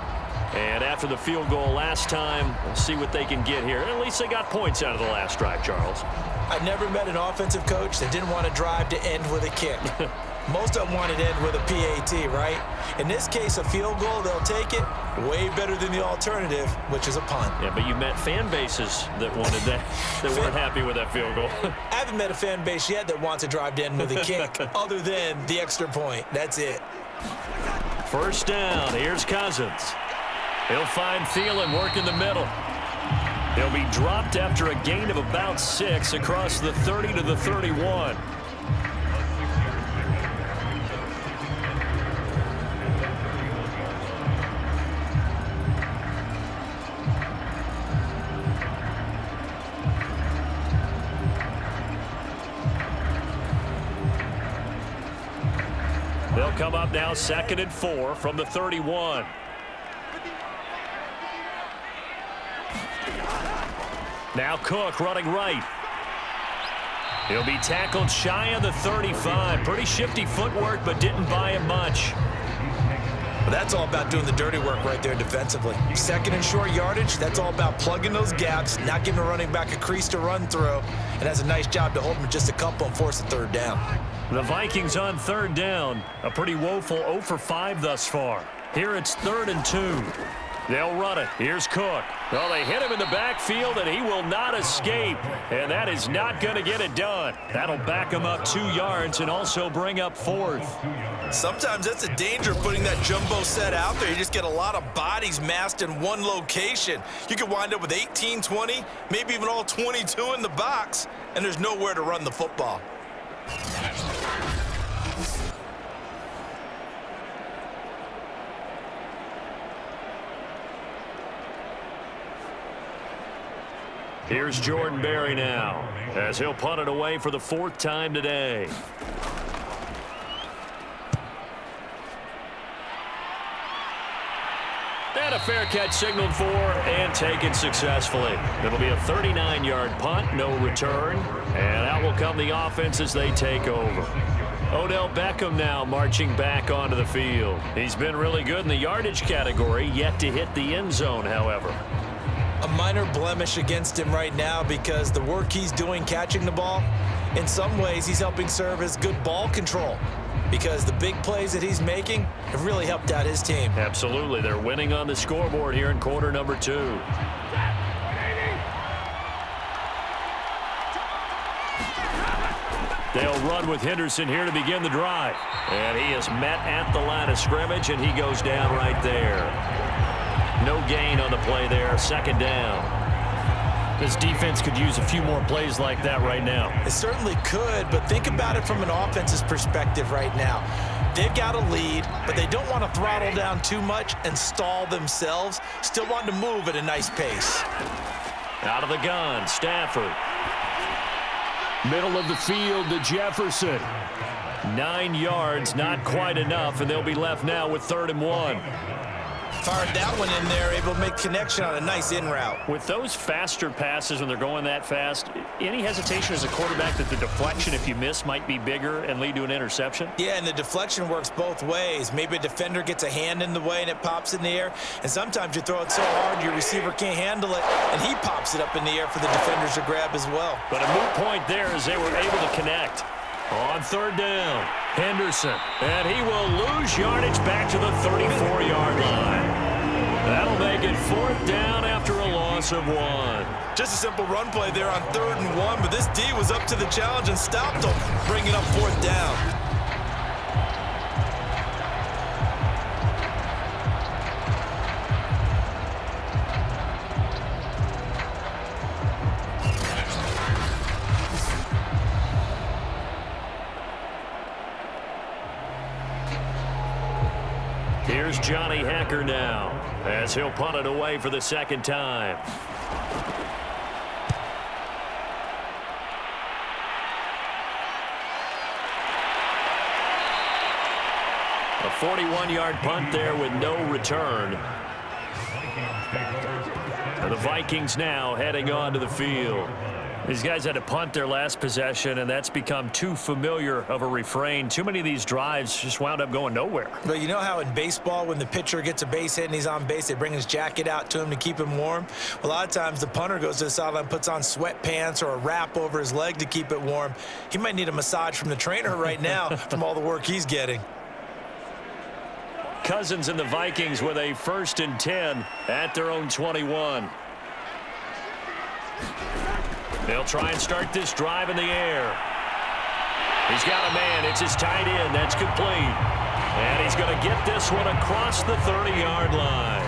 And after the field goal last time, we'll see what they can get here. At least they got points out of the last drive, Charles. I've never met an offensive coach that didn't want to drive to end with a kick. Most of them wanted to end with a PAT, right? In this case, a field goal, they'll take it. Way better than the alternative, which is a punt. Yeah, but you met fan bases that wanted that, that weren't happy with that field goal. I haven't met a fan base yet that wants to drive to end with a kick other than the extra point. That's it. First down. Here's Cousins. He'll find Thielen working the middle. He'll be dropped after a gain of about 6 across the 30 to the 31. They'll come up now 2nd and 4 from the 31. Now Cook running right. He'll be tackled shy of the 35. Pretty shifty footwork, but didn't buy him much. Well, that's all about doing the dirty work right there defensively. 2nd and short yardage, that's all about plugging those gaps, not giving a running back a crease to run through, and has a nice job to hold him just a couple and force the 3rd down. The Vikings on 3rd down. A pretty woeful 0 for 5 thus far. Here it's 3rd and 2. They'll run it. Here's Cook. Well, they hit him in the backfield, and he will not escape. And that is not going to get it done. That'll back him up 2 yards and also bring up 4th. Sometimes that's the danger of putting that jumbo set out there. You just get a lot of bodies massed in one location. You could wind up with 18, 20, maybe even all 22 in the box, and there's nowhere to run the football. Here's Jordan Berry now, as he'll punt it away for the 4th time today. And a fair catch signaled for and taken successfully. It'll be a 39-yard punt, no return. And out will come the offense as they take over. Odell Beckham now marching back onto the field. He's been really good in the yardage category, yet to hit the end zone, however. A minor blemish against him right now because the work he's doing catching the ball, in some ways he's helping serve as good ball control because the big plays that he's making have really helped out his team. Absolutely. They're winning on the scoreboard here in quarter number 2. They'll run with Henderson here to begin the drive. And he is met at the line of scrimmage, and he goes down right there. No gain on the play there. Second down. This defense could use a few more plays like that right now. It certainly could, but think about it from an offense's perspective right now. They've got a lead, but they don't want to throttle down too much and stall themselves. Still want to move at a nice pace. Out of the gun, Stafford. Middle of the field to Jefferson. 9 yards, not quite enough, and they'll be left now with 3rd and 1. Fired that one in there, able to make connection on a nice in route. With those faster passes when they're going that fast, any hesitation as a quarterback that the deflection, if you miss, might be bigger and lead to an interception? Yeah, and the deflection works both ways. Maybe a defender gets a hand in the way and it pops in the air, and sometimes you throw it so hard your receiver can't handle it, and he pops it up in the air for the defenders to grab as well. But a moot point there as they were able to connect. On 3rd down, Henderson, and he will lose yardage back to the 34-yard line. That'll make it 4th down after a loss of 1. Just a simple run play there on 3rd and 1, but this D was up to the challenge and stopped them, bringing up 4th down. Here's Johnny Hacker now as he'll punt it away for the 2nd time. A 41-yard punt there with no return. And the Vikings now heading onto the field. These guys had to punt their last possession, and that's become too familiar of a refrain. Too many of these drives just wound up going nowhere. But you know how in baseball, when the pitcher gets a base hit and he's on base, they bring his jacket out to him to keep him warm? A lot of times the punter goes to the sideline, puts on sweatpants or a wrap over his leg to keep it warm. He might need a massage from the trainer right now from all the work he's getting. Cousins and the Vikings with a 1st and 10 at their own 21. They'll try and start this drive in the air. He's got a man. It's his tight end. That's complete. And he's going to get this one across the 30-yard line.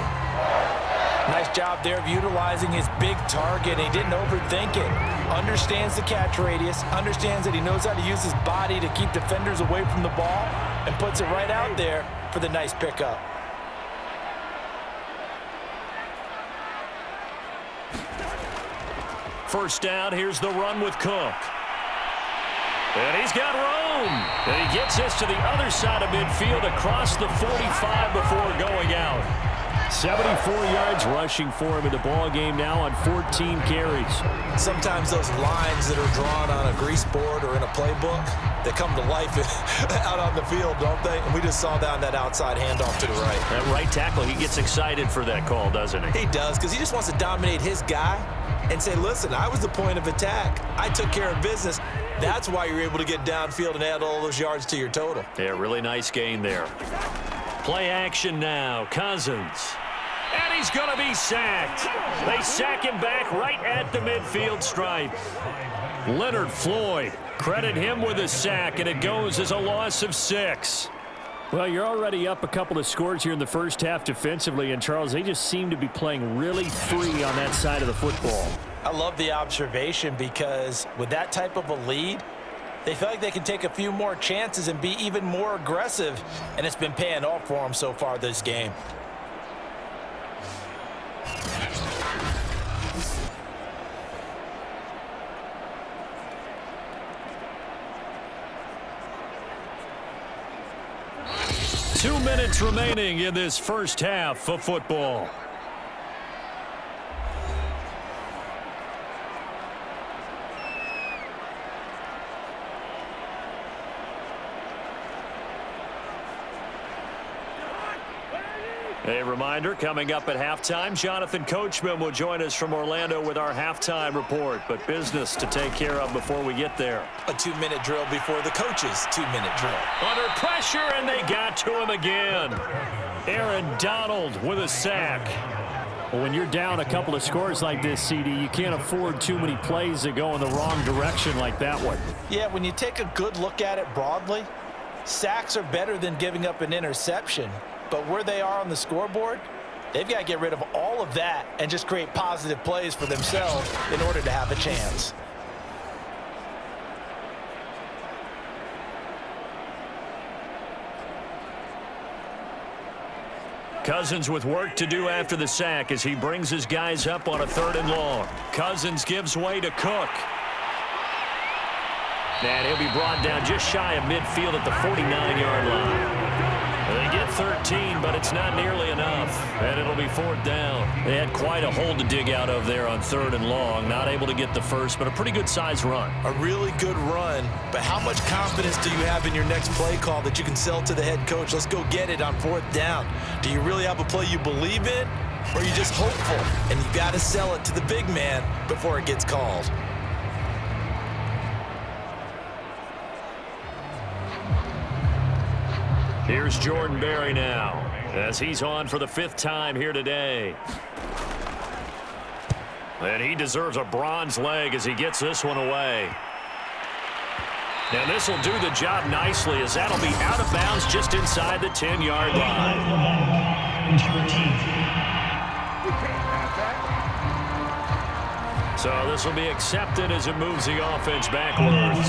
Nice job there of utilizing his big target. He didn't overthink it. Understands the catch radius. Understands that he knows how to use his body to keep defenders away from the ball. And puts it right out there for the nice pickup. First down, here's the run with Kupp. And he's got room. And he gets this to the other side of midfield across the 45 before going out. 74 yards rushing for him in the ball game now on 14 carries. Sometimes those lines that are drawn on a grease board or in a playbook, they come to life out on the field, don't they? And we just saw that on that outside handoff to the right. That right tackle, he gets excited for that call, doesn't he? He does, because he just wants to dominate his guy and say, listen, I was the point of attack. I took care of business. That's why you're able to get downfield and add all those yards to your total. Yeah, really nice gain there. Play action now. Cousins. And he's going to be sacked. They sack him back right at the midfield stripe. Leonard Floyd, credit him with a sack, and it goes as a loss of 6. Well, you're already up a couple of scores here in the first half defensively, and Charles, they just seem to be playing really free on that side of the football. I love the observation because with that type of a lead, they feel like they can take a few more chances and be even more aggressive, and it's been paying off for them so far this game. 2 minutes remaining in this first half of football. A reminder, coming up at halftime, Jonathan Coachman will join us from Orlando with our halftime report. But business to take care of before we get there. A 2-minute drill before the coach's 2-minute drill. Under pressure, and they got to him again. Aaron Donald with a sack. Well, when you're down a couple of scores like this, CD, you can't afford too many plays that go in the wrong direction like that one. Yeah, when you take a good look at it broadly, sacks are better than giving up an interception. But where they are on the scoreboard, they've got to get rid of all of that and just create positive plays for themselves in order to have a chance. Cousins with work to do after the sack as he brings his guys up on a 3rd and long. Cousins gives way to Cook. And he'll be brought down just shy of midfield at the 49-yard line. They get 13, but it's not nearly enough, and it'll be 4th down. They had quite a hole to dig out of there on 3rd and long. Not able to get the first, but a pretty good-sized run. A really good run, but how much confidence do you have in your next play call that you can sell to the head coach? Let's go get it on 4th down. Do you really have a play you believe in, or are you just hopeful, and you got to sell it to the big man before it gets called? Here's Jordan Berry now, as he's on for the 5th time here today. And he deserves a bronze leg as he gets this one away. And this will do the job nicely, as that'll be out of bounds just inside the 10-yard line. So this will be accepted as it moves the offense backwards.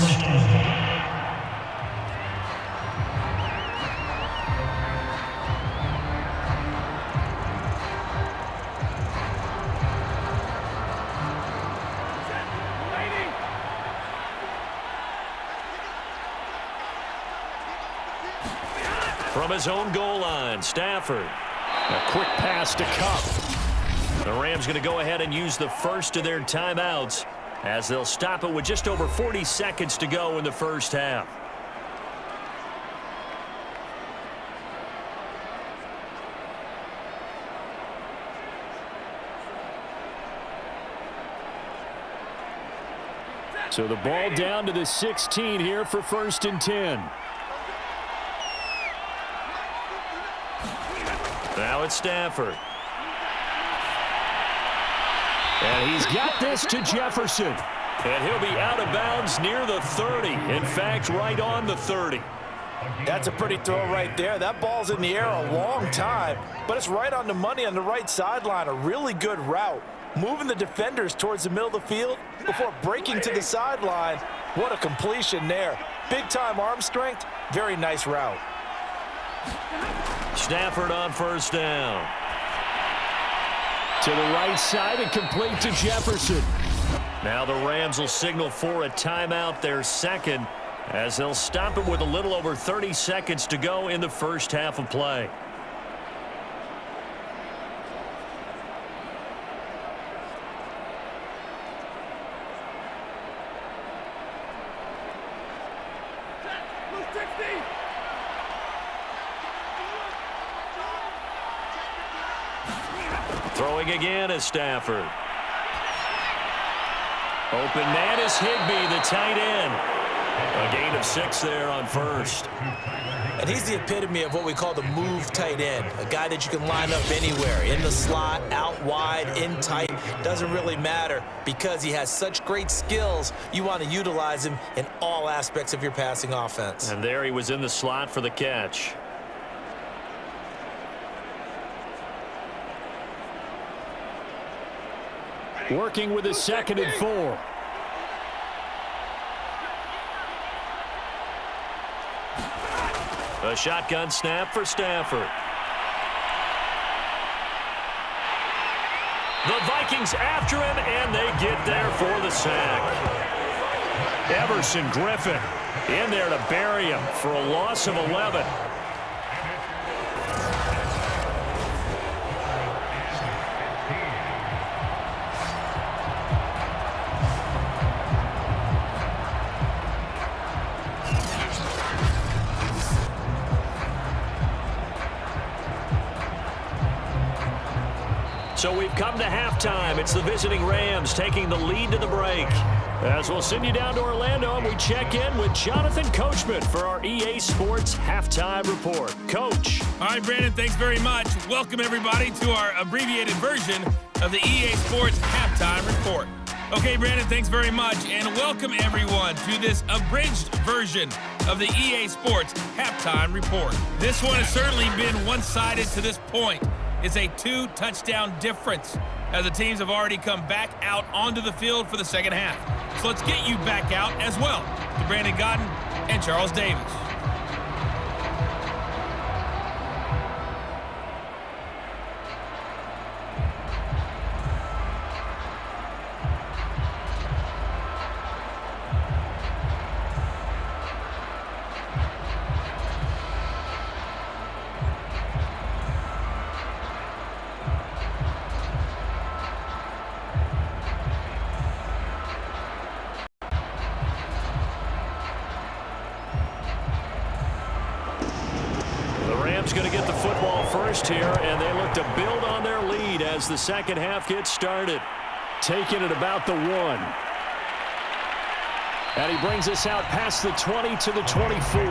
From his own goal line, Stafford. A quick pass to Kupp. The Rams going to go ahead and use the first of their timeouts as they'll stop it with just over 40 seconds to go in the first half. So the ball down to the 16 here for 1st and 10. Now it's Stafford. And he's got this to Jefferson. And he'll be out of bounds near the 30. In fact, right on the 30. That's a pretty throw right there. That ball's in the air a long time, but it's right on the money on the right sideline. A really good route. Moving the defenders towards the middle of the field before breaking to the sideline. What a completion there. Big-time arm strength. Very nice route. Stafford on 1st down. To the right side and complete to Jefferson. Now the Rams will signal for a timeout, their 2nd, as they'll stop it with a little over 30 seconds to go in the first half of play. Throwing again is Stafford. Open man is Higbee, the tight end. A gain of 6 there on 1st. And he's the epitome of what we call the move tight end. A guy that you can line up anywhere. In the slot, out wide, in tight. Doesn't really matter because he has such great skills. You want to utilize him in all aspects of your passing offense. And there he was in the slot for the catch. Working with his 2nd and 4. A shotgun snap for Stafford. The Vikings after him, and they get there for the sack. Everson Griffin in there to bury him for a loss of 11. So we've come to halftime. It's the visiting Rams taking the lead to the break. As we'll send you down to Orlando, and we check in with Jonathan Coachman for our EA Sports Halftime Report. Coach. All right, Brandon, thanks very much. Welcome, everybody, to our abbreviated version of the EA Sports Halftime Report. Okay, Brandon, thanks very much, and welcome, everyone, to this abridged version of the EA Sports Halftime Report. This one has certainly been one-sided to this point. It's a 2-touchdown difference, as the teams have already come back out onto the field for the second half. So let's get you back out as well to Brandon Godden and Charles Davis. Going to get the football first here, and they look to build on their lead as the second half gets started. Taking it about the 1. And he brings us out past the 20 to the 24.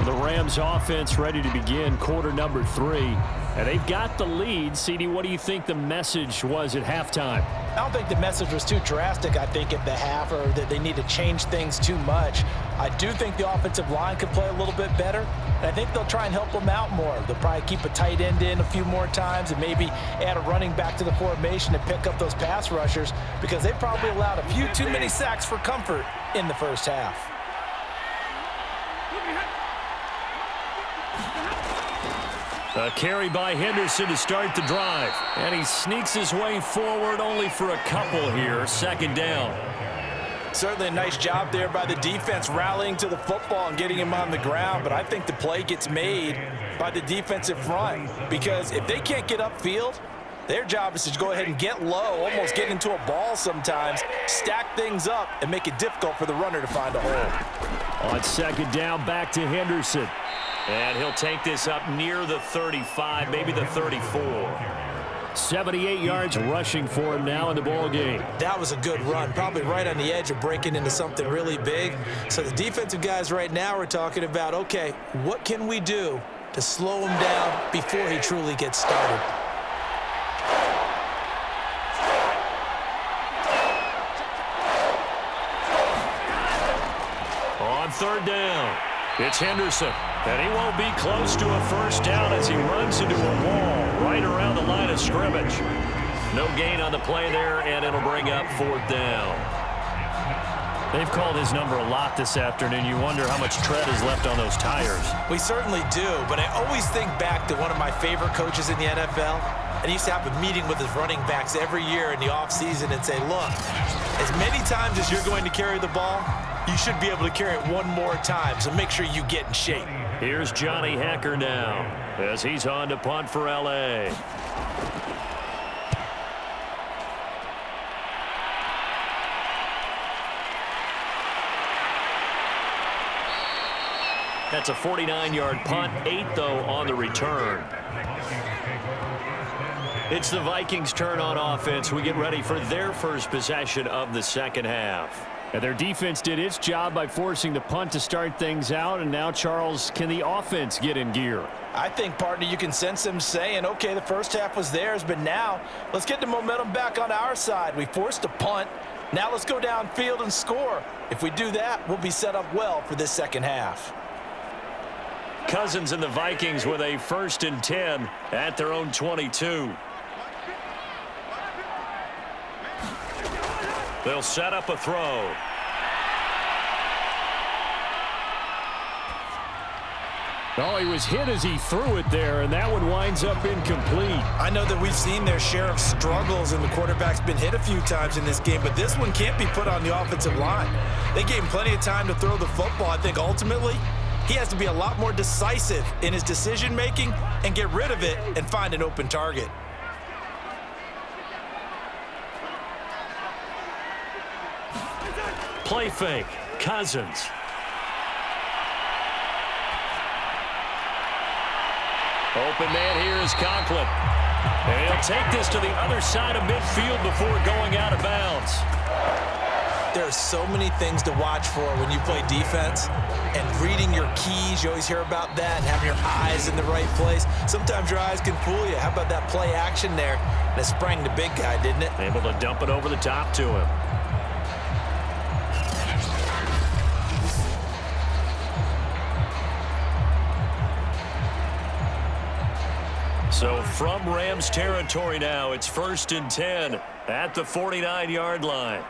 The Rams offense ready to begin quarter number 3. And they've got the lead. CD, what do you think the message was at halftime? I don't think the message was too drastic, I think, at the half, or that they need to change things too much. I do think the offensive line could play a little bit better, and I think they'll try and help them out more. They'll probably keep a tight end in a few more times and maybe add a running back to the formation and pick up those pass rushers, because they probably allowed a few too many sacks for comfort in the first half. A carry by Henderson to start the drive. And he sneaks his way forward only for a couple here. Second down. Certainly a nice job there by the defense rallying to the football and getting him on the ground. But I think the play gets made by the defensive front, because if they can't get upfield, their job is to go ahead and get low, almost get into a ball sometimes, stack things up, and make it difficult for the runner to find a hole. On second down, back to Henderson. And he'll take this up near the 35, maybe the 34. 78 yards rushing for him now in the ball game. That was a good run, probably right on the edge of breaking into something really big. So the defensive guys right now are talking about, okay, what can we do to slow him down before he truly gets started? On third down, it's Henderson. And he won't be close to a first down as he runs into a wall right around the line of scrimmage. No gain on the play there, and it'll bring up fourth down. They've called his number a lot this afternoon. You wonder how much tread is left on those tires. We certainly do, but I always think back to one of my favorite coaches in the NFL. And he used to have a meeting with his running backs every year in the offseason and say, look, as many times as you're going to carry the ball, you should be able to carry it one more time, so make sure you get in shape. Here's Johnny Hacker now as he's on to punt for L.A. That's a 49-yard punt, 8 though on the return. It's the Vikings' turn on offense. We get ready for their first possession of the second half. And their defense did its job by forcing the punt to start things out. And now, Charles, can the offense get in gear? I think, partner, you can sense them saying, okay, the first half was theirs, but now let's get the momentum back on our side. We forced a punt. Now let's go downfield and score. If we do that, we'll be set up well for this second half. Cousins and the Vikings with a 1st and 10 at their own 22. They'll set up a throw. Oh, he was hit as he threw it there, and that one winds up incomplete. I know that we've seen their share of struggles, and the quarterback's been hit a few times in this game, but this one can't be put on the offensive line. They gave him plenty of time to throw the football. I think ultimately he has to be a lot more decisive in his decision-making and get rid of it and find an open target. Play fake. Cousins. Open man here is Conklin. And he'll take this to the other side of midfield before going out of bounds. There are so many things to watch for when you play defense, and reading your keys, you always hear about that, and having your eyes in the right place. Sometimes your eyes can fool you. How about that play action there? And it sprang the big guy, didn't it? Able to dump it over the top to him. So from Rams territory now, it's 1st and 10 at the 49-yard line.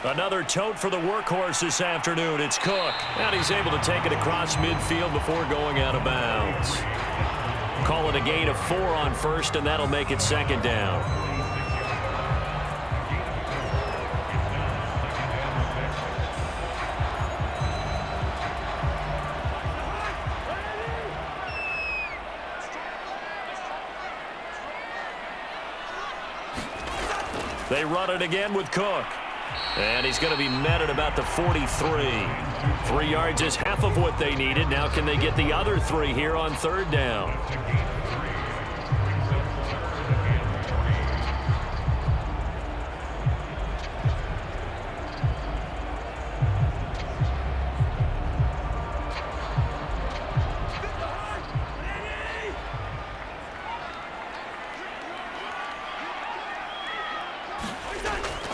Another tote for the workhorse this afternoon. It's Cook. And he's able to take it across midfield before going out of bounds. Call it a gain of 4 on first, and that'll make it 2nd down. They run it again with Cook. And he's going to be met at about the 43. 3 yards is half of what they needed. Now can they get the other 3 here on 3rd down?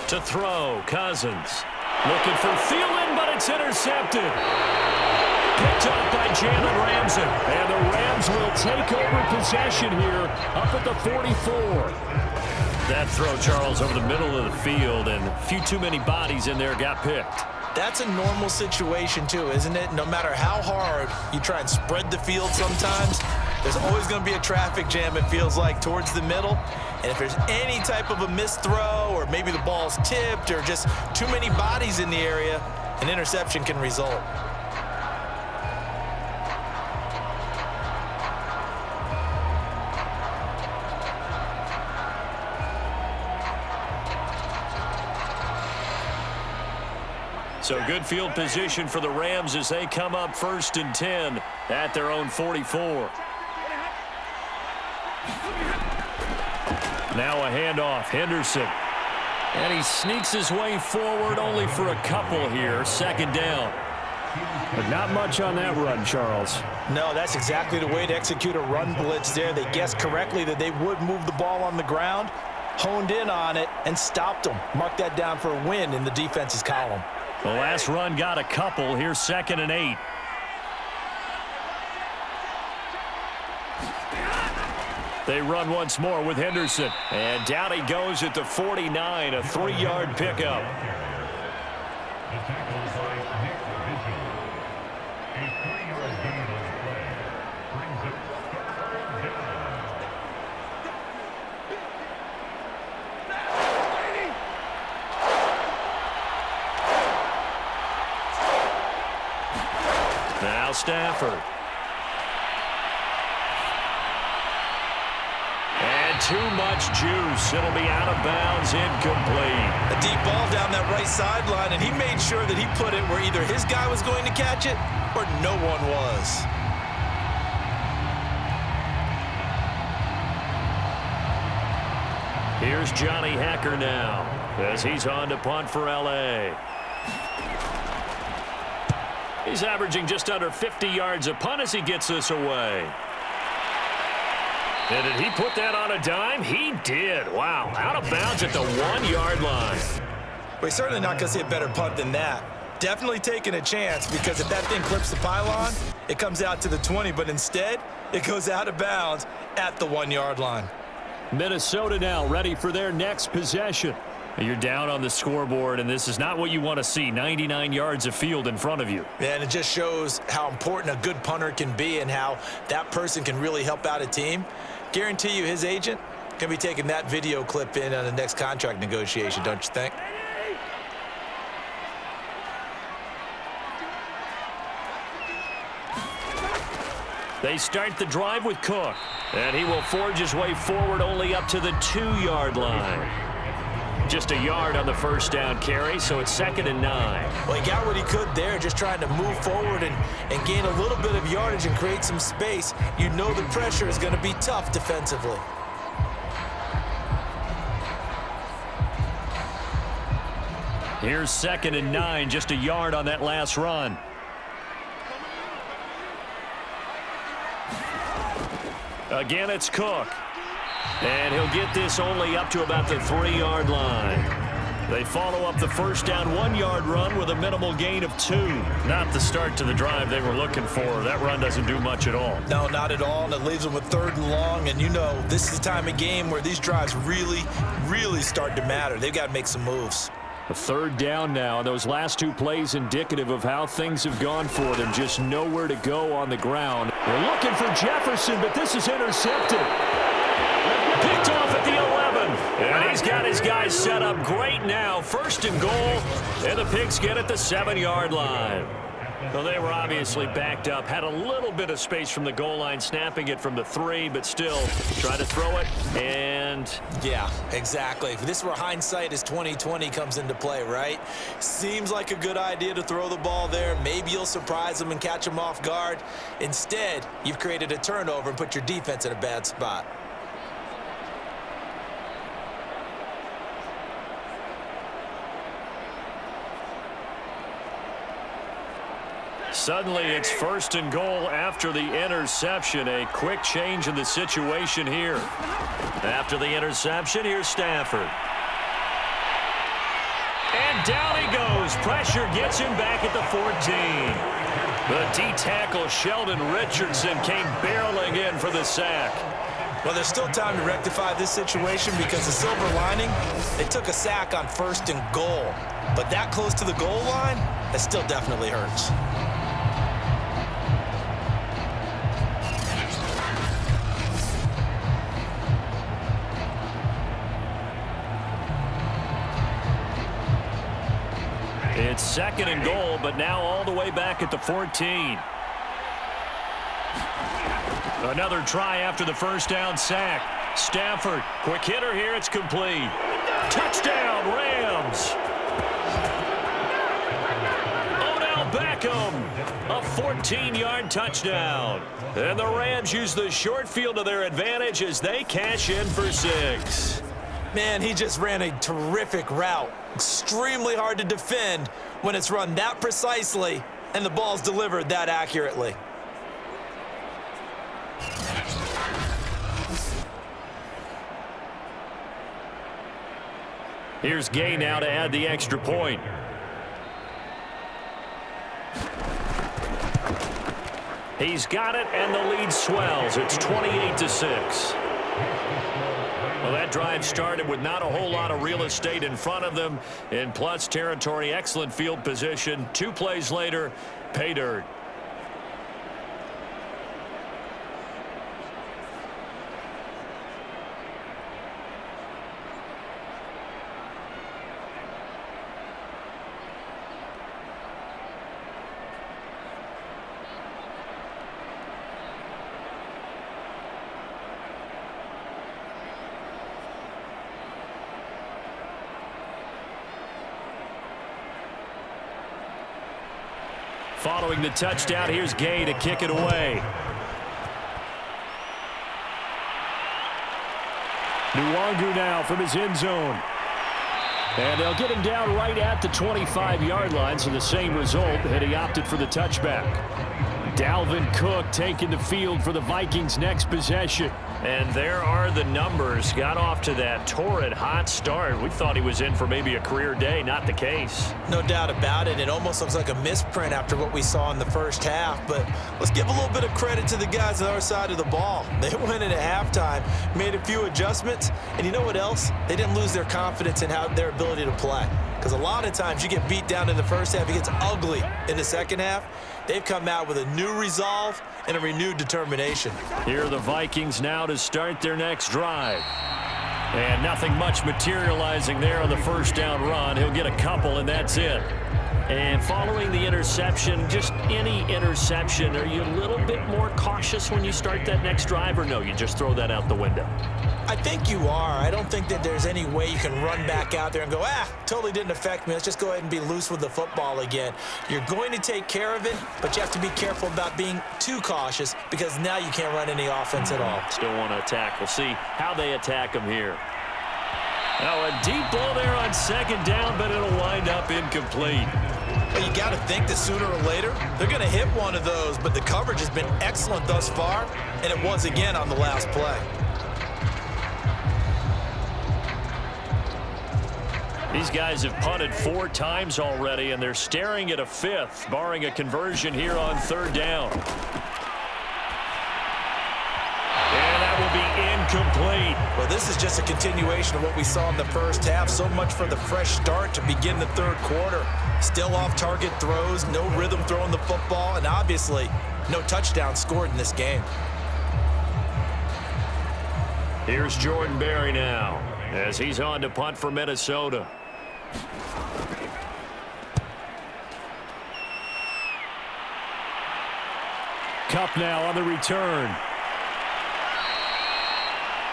To throw, Cousins. Looking for Thielen, but it's intercepted. Picked up by Jalen Ramsey. And the Rams will take over possession here up at the 44. That throw, Charles, over the middle of the field, and a few too many bodies in there got picked. That's a normal situation, too, isn't it? No matter how hard you try and spread the field sometimes, there's always going to be a traffic jam, it feels like, towards the middle. And if there's any type of a missed throw, or maybe the ball's tipped, or just too many bodies in the area, an interception can result. So good field position for the Rams as they come up 1st and 10 at their own 44. Now a handoff, Henderson. And he sneaks his way forward only for a couple here. 2nd down. But not much on that run, Charles. No, that's exactly the way to execute a run blitz there. They guessed correctly that they would move the ball on the ground, honed in on it, and stopped them. Mark that down for a win in the defense's column. The last run got a couple. Here's 2nd and 8. They run once more with Henderson. And down he goes at the 49, a 3-yard pickup. Now Stafford. Too much juice. It'll be out of bounds, incomplete. A deep ball down that right sideline, and he made sure that he put it where either his guy was going to catch it or no one was. Here's Johnny Hacker now as he's on to punt for L.A. He's averaging just under 50 yards a punt as he gets this away. And did he put that on a dime? He did. Wow. Out of bounds at the 1-yard line. We're certainly not going to see a better punt than that. Definitely taking a chance, because if that thing clips the pylon, it comes out to the 20, but instead, it goes out of bounds at the 1-yard line. Minnesota now ready for their next possession. You're down on the scoreboard, and this is not what you want to see. 99 yards of field in front of you. And it just shows how important a good punter can be and how that person can really help out a team. Guarantee you his agent can be taking that video clip in on the next contract negotiation, don't you think? They start the drive with Cook, and he will forge his way forward only up to the 2-yard line. Just a yard on the first down carry, so it's 2nd and 9. Well, he got what he could there, just trying to move forward and gain a little bit of yardage and create some space. You know the pressure is going to be tough defensively. Here's 2nd and 9, just a yard on that last run. Again, it's Cook. And he'll get this only up to about the 3-yard line. They follow up the first down 1-yard run with a minimal gain of 2. Not the start to the drive they were looking for. That run doesn't do much at all. No, not at all, and it leaves them with 3rd and long. And you know, this is the time of game where these drives really, really start to matter. They've got to make some moves. A 3rd down now. Those last 2 plays indicative of how things have gone for them. Just nowhere to go on the ground. They're looking for Jefferson, but this is intercepted. Picked off at the 11. And he's got his guys set up great now. 1st and goal, and the Pigskin at the 7-yard line. Well, they were obviously backed up. Had a little bit of space from the goal line, snapping it from the 3, but still try to throw it. And yeah, exactly. This is where hindsight is 20/20 comes into play, right? Seems like a good idea to throw the ball there. Maybe you'll surprise them and catch them off guard. Instead, you've created a turnover and put your defense in a bad spot. suddenly it's 1st and goal after the interception. A quick change in the situation here. After the interception, here's Stafford. And down he goes. Pressure gets him back at the 14. The D-tackle Sheldon Richardson came barreling in for the sack. Well, there's still time to rectify this situation because the silver lining, they took a sack on 1st and goal. But that close to the goal line, that still definitely hurts. It's 2nd and goal, but now all the way back at the 14. Another try after the first down sack. Stafford, quick hitter here, it's complete. Touchdown, Rams! Odell Beckham, a 14-yard touchdown. And the Rams use the short field to their advantage as they cash in for 6. Man, he just ran a terrific route. Extremely hard to defend when it's run that precisely and the ball's delivered that accurately. Here's Gay now to add the extra point. He's got it, and the lead swells. It's 28-6. Well, that drive started with not a whole lot of real estate in front of them. In plus territory, excellent field position. 2 plays later, pay dirt. Following the touchdown, here's Gay to kick it away. Nwangu now from his end zone. And they'll get him down right at the 25-yard line, so the same result had he opted for the touchback. Dalvin Cook taking the field for the Vikings' next possession. And there are the numbers. Got off to that torrid hot start. We thought he was in for maybe a career day. Not the case. No doubt about it. It almost looks like a misprint after what we saw in the first half. But let's give a little bit of credit to the guys on the other side of the ball. They went in at halftime, made a few adjustments. And you know what else? They didn't lose their confidence in their ability to play. Because a lot of times you get beat down in the first half. It gets ugly in the second half. They've come out with a new resolve and a renewed determination. Here are the Vikings now to start their next drive. And nothing much materializing there on the first down run. He'll get a couple, and that's it. And following the interception, just any interception, are you a little bit more cautious when you start that next drive, or no, you just throw that out the window? I think you are. I don't think that there's any way you can run back out there and go, totally didn't affect me. Let's just go ahead and be loose with the football again. You're going to take care of it, but you have to be careful about being too cautious because now you can't run any offense at all. Still want to attack. We'll see how they attack him here. Now a deep ball there on second down, but it'll wind up incomplete. Well, you got to think that sooner or later they're going to hit one of those, but the coverage has been excellent thus far, and it was again on the last play. These guys have punted 4 times already, and they're staring at a 5th, barring a conversion here on third down. And that will be incomplete. Well, this is just a continuation of what we saw in the first half. So much for the fresh start to begin the third quarter. Still off-target throws, no rhythm throwing the football, and obviously no touchdown scored in this game. Here's Jordan Berry now as he's on to punt for Minnesota. Kupp now on the return.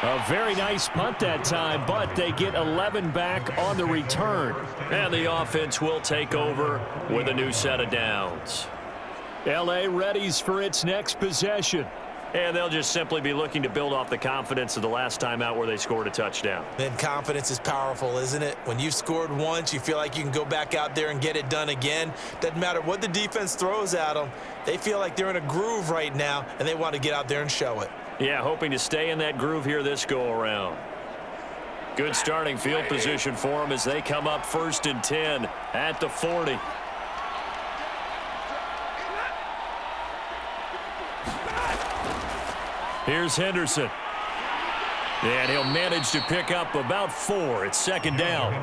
A very nice punt that time, but they get 11 back on the return. And the offense will take over with a new set of downs. L.A. readies for its next possession. And they'll just simply be looking to build off the confidence of the last time out where they scored a touchdown. Then confidence is powerful, isn't it? When you've scored once, you feel like you can go back out there and get it done again. Doesn't matter what the defense throws at them. They feel like they're in a groove right now, and they want to get out there and show it. Yeah, hoping to stay in that groove here this go-around. Good starting field position for them as they come up 1st and 10 at the 40. Here's Henderson. And he'll manage to pick up about 4. It's second down.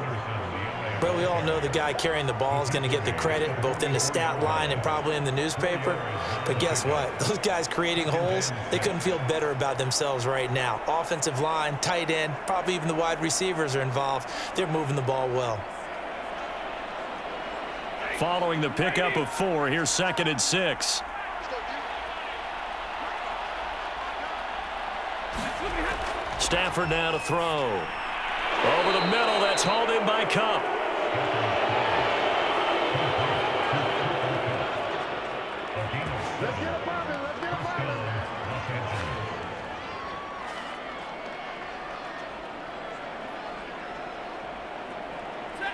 But we all know the guy carrying the ball is going to get the credit, both in the stat line and probably in the newspaper. But guess what? Those guys creating holes, they couldn't feel better about themselves right now. Offensive line, tight end, probably even the wide receivers are involved. They're moving the ball well. Following the pickup of 4, here's 2nd and 6. Stafford now to throw. Over the middle, that's hauled in by Kupp.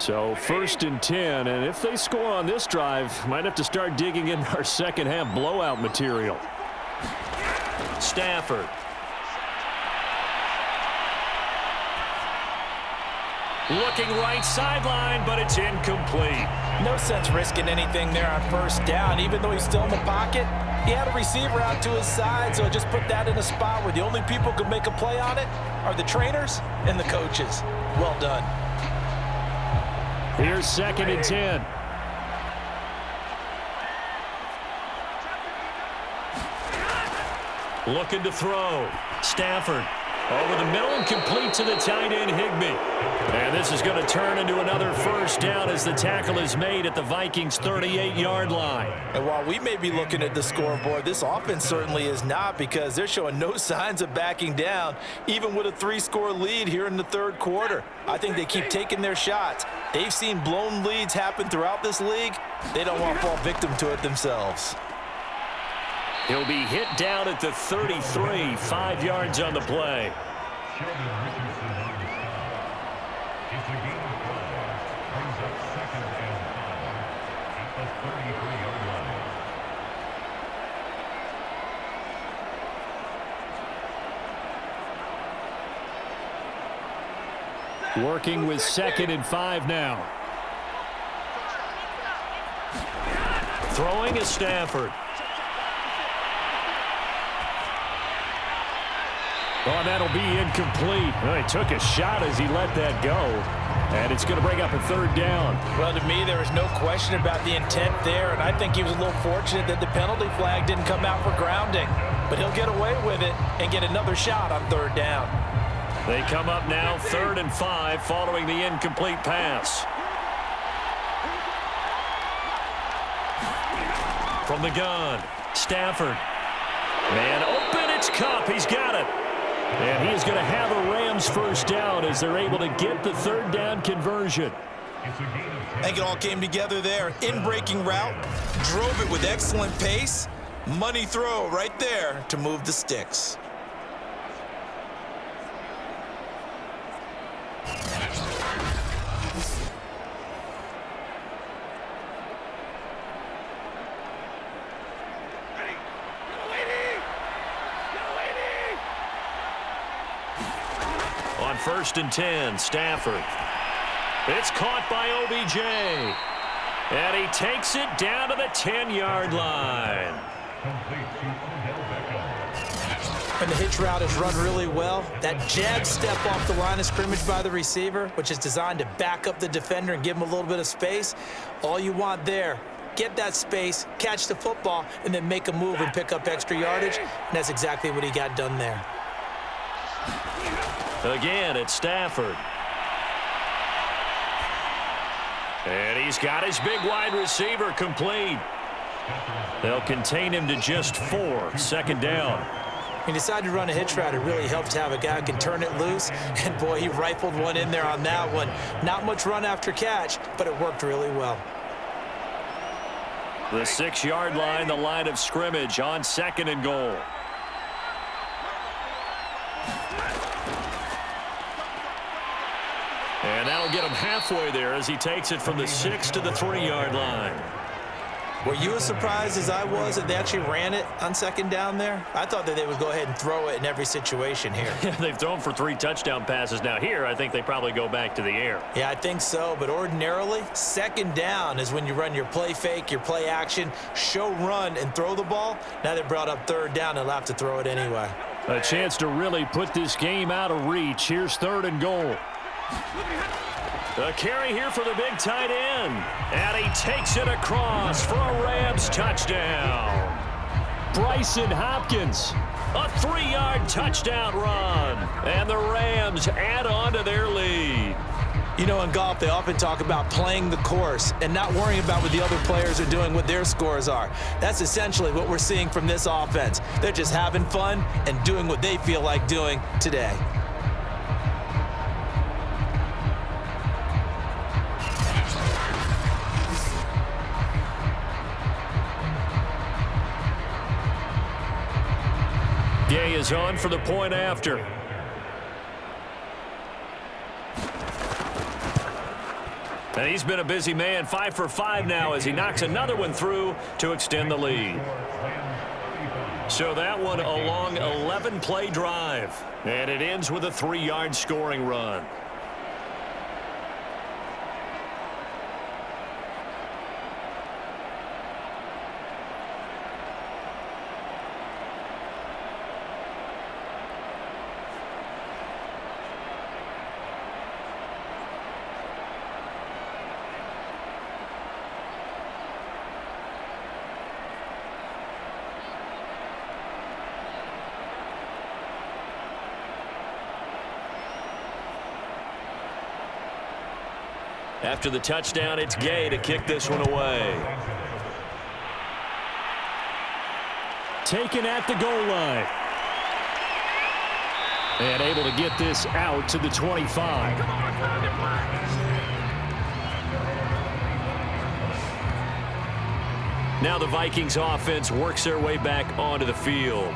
So 1st and 10, and if they score on this drive, might have to start digging in our second half blowout material. Stafford. Looking right sideline, but it's incomplete. No sense risking anything there on 1st down. Even though he's still in the pocket, he had a receiver out to his side, so just put that in a spot where the only people who can make a play on it are the trainers and the coaches. Well done. Here's 2nd and 10. Looking to throw. Stafford over the middle and complete to the tight end Higbee. And this is going to turn into another 1st down as the tackle is made at the Vikings' 38-yard line. And while we may be looking at the scoreboard, this offense certainly is not, because they're showing no signs of backing down, even with a 3-score lead here in the third quarter. I think they keep taking their shots. They've seen blown leads happen throughout this league. They don't want to fall victim to it themselves. He'll be hit down at the 33, 5 yards on the play. Working with 2nd and 5 now. Throwing is Stafford. Oh, that'll be incomplete. Well, he took a shot as he let that go. And it's going to bring up a 3rd down. Well, to me, there was no question about the intent there, and I think he was a little fortunate that the penalty flag didn't come out for grounding. But he'll get away with it and get another shot on 3rd down. They come up now 3rd and 5 following the incomplete pass. From the gun, Stafford. Man open, it's Kupp. He's got it. And he is going to have a Rams first down as they're able to get the third down conversion. I think it all came together there. In-breaking route, drove it with excellent pace. Money throw right there to move the sticks. On 1st and 10, Stafford. It's caught by OBJ. And he takes it down to the 10-yard line. And the hitch route is run really well. That jab step off the line of scrimmage by the receiver, which is designed to back up the defender and give him a little bit of space. All you want there, get that space, catch the football, and then make a move and pick up extra yardage. And that's exactly what he got done there. Again, it's Stafford. And he's got his big wide receiver complete. They'll contain him to just 4. 2nd down. He decided to run a hitch route. It really helps to have a guy who can turn it loose. And, boy, he rifled one in there on that one. Not much run after catch, but it worked really well. The 6-yard line, the line of scrimmage on 2nd and goal. And that'll get him halfway there as he takes it from the 6 to the 3-yard line. Were you as surprised as I was that they actually ran it on 2nd down there? I thought that they would go ahead and throw it in every situation here. They've thrown for 3 touchdown passes now. Here, I think they probably go back to the air. Yeah, I think so. But ordinarily, 2nd down is when you run your play fake, your play action, show run, and throw the ball. Now they brought up 3rd down. They'll have to throw it anyway. A chance to really put this game out of reach. Here's 3rd and goal. The carry here for the big tight end. And he takes it across for a Rams touchdown. Bryson Hopkins, a 3-yard touchdown run. And the Rams add on to their lead. You know, in golf, they often talk about playing the course and not worrying about what the other players are doing, what their scores are. That's essentially what we're seeing from this offense. They're just having fun and doing what they feel like doing today. Gay is on for the point after. And he's been a busy man, 5 for 5 now as he knocks another one through to extend the lead. So that one a long 11-play drive. And it ends with a 3-yard scoring run. After the touchdown, it's Gay to kick this one away. Taken at the goal line. And able to get this out to the 25. Now the Vikings offense works their way back onto the field.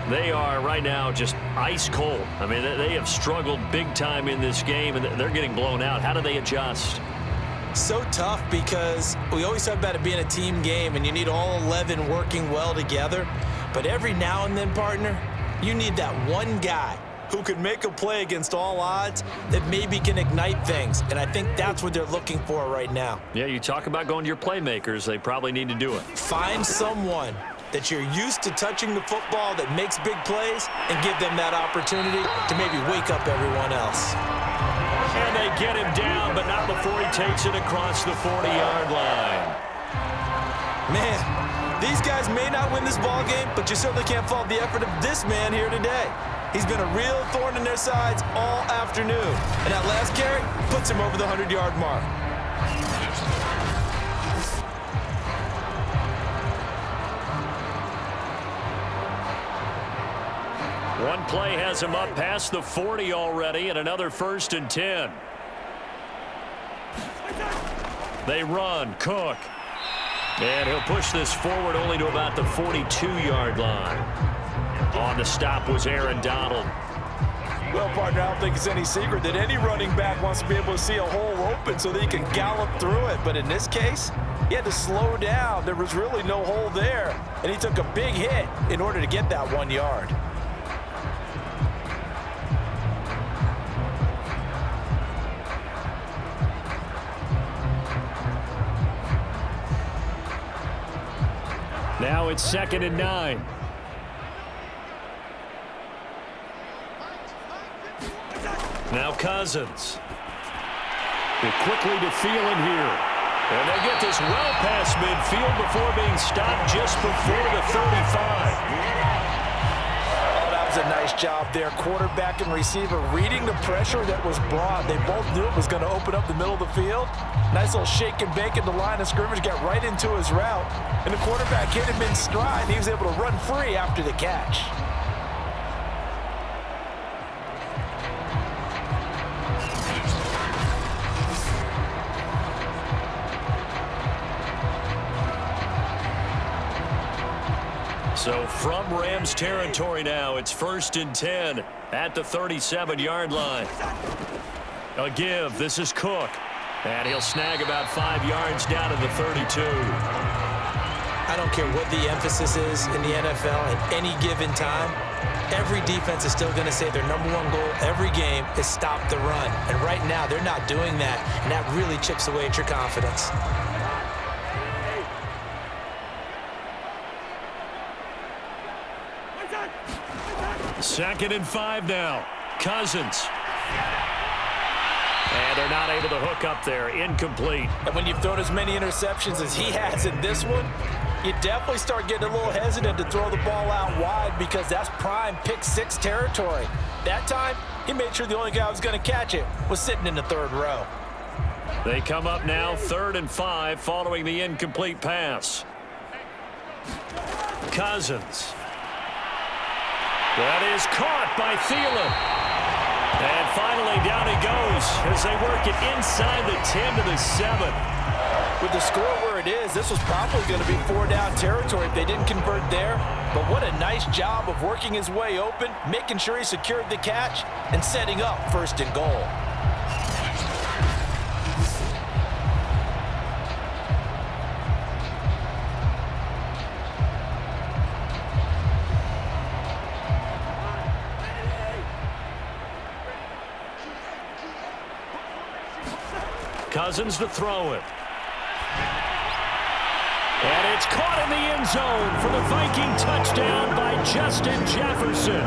They are right now just ice cold. I mean, they have struggled big time in this game, and they're getting blown out. How do they adjust? So tough because we always talk about it being a team game, and you need all 11 working well together. But every now and then, partner, you need that one guy who can make a play against all odds that maybe can ignite things. And I think that's what they're looking for right now. Yeah, you talk about going to your playmakers. They probably need to do it. Find someone that you're used to touching the football that makes big plays and give them that opportunity to maybe wake up everyone else. And they get him down, but not before he takes it across the 40-yard line. Man, these guys may not win this ball game, but you certainly can't fault the effort of this man here today. He's been a real thorn in their sides all afternoon. And that last carry puts him over the 100-yard mark. One play has him up past the 40 already, and another 1st and 10. They run. Cook. And he'll push this forward only to about the 42-yard line. On the stop was Aaron Donald. Well, partner, I don't think it's any secret that any running back wants to be able to see a hole open so that he can gallop through it. But in this case, he had to slow down. There was really no hole there, and he took a big hit in order to get that 1 yard. Now it's 2nd and 9. Now Cousins. They're quickly to Thielen here. And they get this well past midfield before being stopped just before the 35. Oh, that was a nice job there. Quarterback and receiver reading the pressure that was brought. They both knew it was going to open up the middle of the field. Nice little shake and bake at the line of scrimmage, got right into his route. And the quarterback hit him in stride, and he was able to run free after the catch. So from Rams territory now, it's 1st and 10 at the 37-yard line. A give. This is Cook. And he'll snag about 5 yards down to the 32. I don't care what the emphasis is in the NFL at any given time. Every defense is still going to say their number one goal every game is stop the run. And right now, they're not doing that, and that really chips away at your confidence. Second and 5 now. Cousins. And they're not able to hook up there. Incomplete. And when you've thrown as many interceptions as he has in this one, you definitely start getting a little hesitant to throw the ball out wide because that's prime pick 6 territory. That time, he made sure the only guy who was going to catch it was sitting in the 3rd row. They come up now 3rd and 5 following the incomplete pass. Cousins. That is caught by Thielen. And finally down he goes as they work it inside the 10 to the 7. With the score where it is, this was probably going to be 4-down territory if they didn't convert there. But what a nice job of working his way open, making sure he secured the catch, and setting up 1st and goal. Cousins to throw it. And it's caught in the end zone for the Viking touchdown by Justin Jefferson.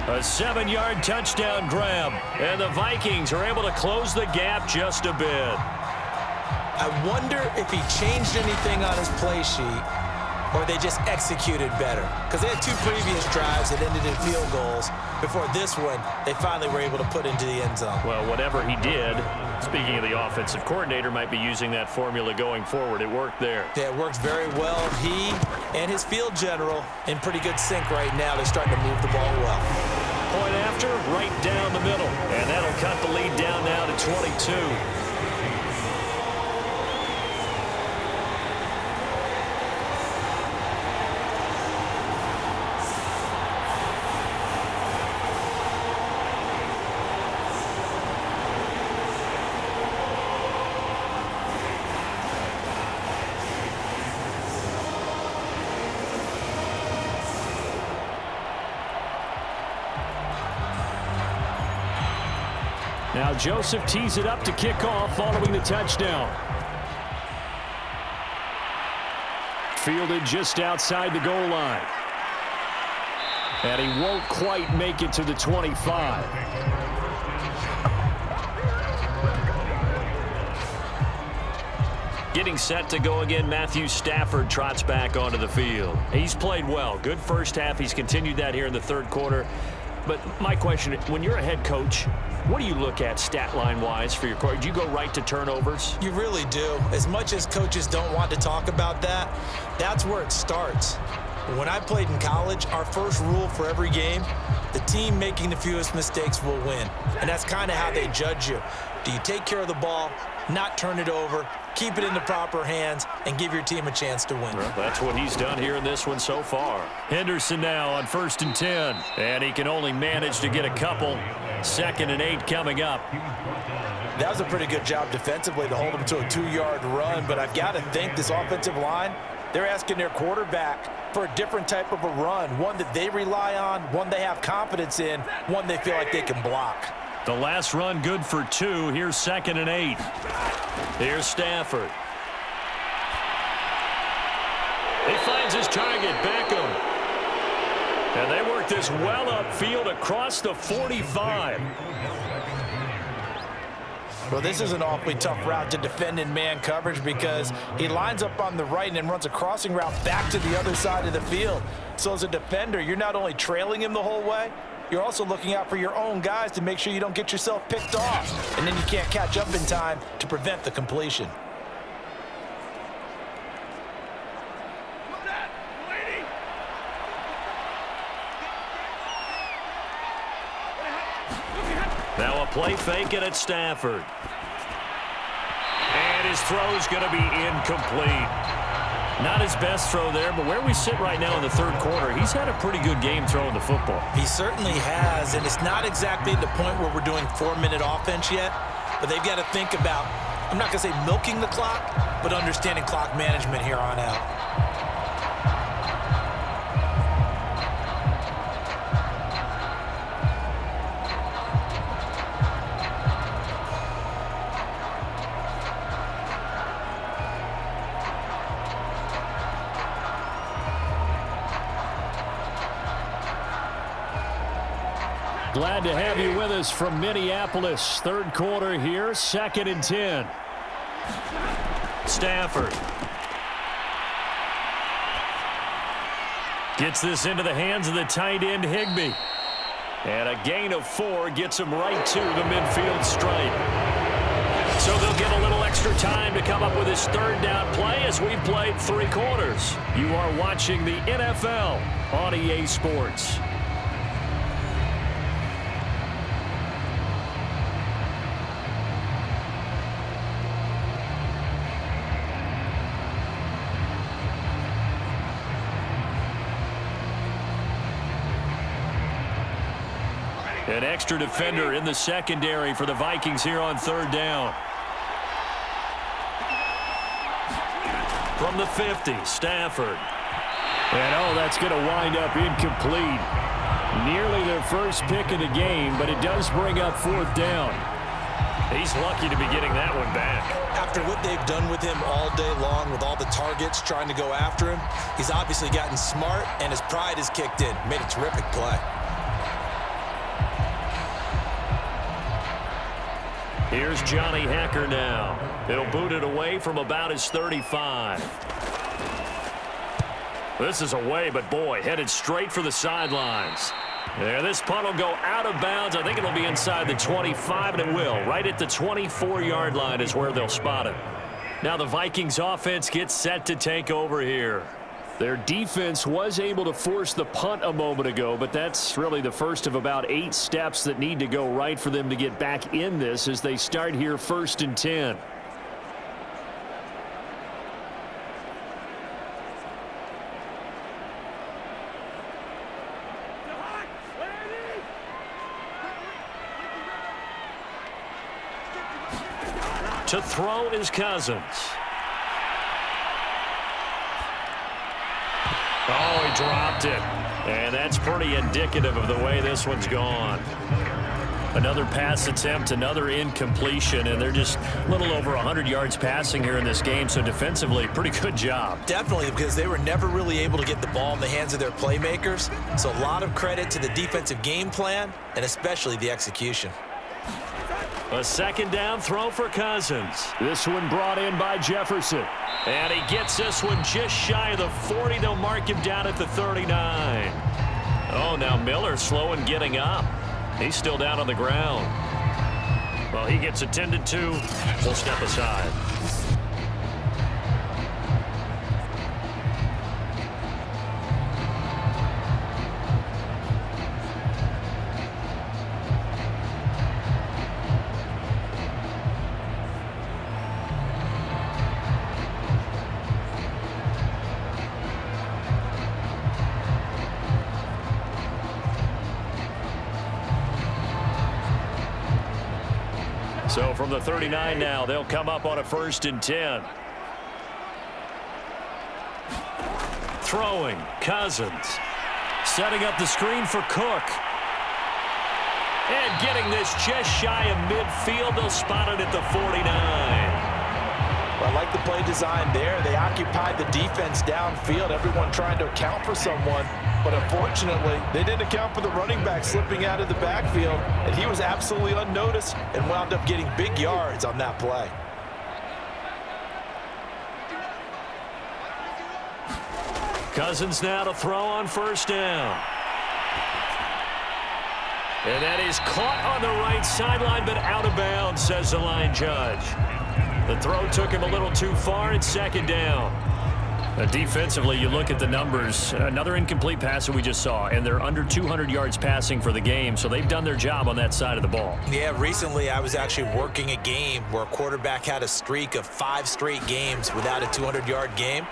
A 7-yard touchdown grab. And the Vikings are able to close the gap just a bit. I wonder if he changed anything on his play sheet or they just executed better. Because they had 2 previous drives that ended in field goals. Before this one, they finally were able to put into the end zone. Well, whatever he did, speaking of the offensive coordinator, might be using that formula going forward. It worked there. Yeah, it worked very well. He and his field general in pretty good sync right now. They're starting to move the ball well. Point after, right down the middle. And that'll cut the lead down now to 22. Now Joseph tees it up to kick off following the touchdown. Fielded just outside the goal line. And he won't quite make it to the 25. Getting set to go again, Matthew Stafford trots back onto the field. He's played well. Good first half. He's continued that here in the 3rd quarter. But my question, when you're a head coach, what do you look at stat line-wise for your coach? Do you go right to turnovers? You really do. As much as coaches don't want to talk about that, that's where it starts. When I played in college, our first rule for every game, the team making the fewest mistakes will win. And that's kind of how they judge you. Do you take care of the ball, not turn it over, keep it in the proper hands, and give your team a chance to win? Well, that's what he's done here in this one so far. Henderson now on 1st and 10. And he can only manage to get a couple. 2nd and 8 coming up. That was a pretty good job defensively to hold him to a 2-yard run, but I've got to think this offensive line, they're asking their quarterback for a different type of a run, one that they rely on, one they have confidence in, one they feel like they can block. The last run good for 2. Here's 2nd and 8. Here's Stafford. He finds his target, Beckham. And they work this well upfield across the 45. Well, this is an awfully tough route to defend in man coverage because he lines up on the right and then runs a crossing route back to the other side of the field. So as a defender, you're not only trailing him the whole way, you're also looking out for your own guys to make sure you don't get yourself picked off. And then you can't catch up in time to prevent the completion. Now a play fake and it's Stafford. And his throw's going to be incomplete. Not his best throw there, but where we sit right now in the 3rd quarter, he's had a pretty good game throwing the football. He certainly has, and it's not exactly the point where we're doing 4-minute offense yet, but they've got to think about, I'm not going to say milking the clock, but understanding clock management here on out. Glad to have you with us from Minneapolis. 3rd quarter here, 2nd and 10. Stafford gets this into the hands of the tight end Higbee. And a gain of 4 gets him right to the midfield stripe. So they'll get a little extra time to come up with his 3rd down play as we've played 3 quarters. You are watching the NFL on EA Sports. An extra defender in the secondary for the Vikings here on 3rd down. From the 50, Stafford. And oh, that's going to wind up incomplete. Nearly their first pick of the game, but it does bring up 4th down. He's lucky to be getting that one back. After what they've done with him all day long with all the targets trying to go after him, he's obviously gotten smart and his pride has kicked in. Made a terrific play. Here's Johnny Hacker now. He'll boot it away from about his 35. This is away, but boy, headed straight for the sidelines. Yeah, this punt will go out of bounds. I think it'll be inside the 25, and it will. Right at the 24-yard line is where they'll spot it. Now the Vikings offense gets set to take over here. Their defense was able to force the punt a moment ago, but that's really the first of about 8 steps that need to go right for them to get back in this as they start here 1st and 10. To throw is Cousins. Oh, he dropped it. And that's pretty indicative of the way this one's gone. Another pass attempt, another incompletion, and they're just a little over 100 yards passing here in this game, so defensively, pretty good job. Definitely, because they were never really able to get the ball in the hands of their playmakers, so a lot of credit to the defensive game plan, and especially the execution. A 2nd down throw for Cousins. This one brought in by Jefferson. And he gets this one just shy of the 40. They'll mark him down at the 39. Oh, now Miller slow in getting up. He's still down on the ground. Well, he gets attended to. We'll step aside. So from the 39 now, they'll come up on a 1st and 10. Throwing, Cousins. Setting up the screen for Cook. And getting this just shy of midfield. They'll spot it at the 49. Well, I like the play design there. They occupied the defense downfield, everyone trying to account for someone. But unfortunately, they didn't account for the running back slipping out of the backfield, and he was absolutely unnoticed and wound up getting big yards on that play. Cousins now to throw on 1st down. And that is caught on the right sideline, but out of bounds, says the line judge. The throw took him a little too far. It's 2nd down. Defensively, you look at the numbers. Another incomplete pass that we just saw, and they're under 200 yards passing for the game, so they've done their job on that side of the ball. Yeah, recently I was actually working a game where a quarterback had a streak of 5 straight games without a 200-yard game.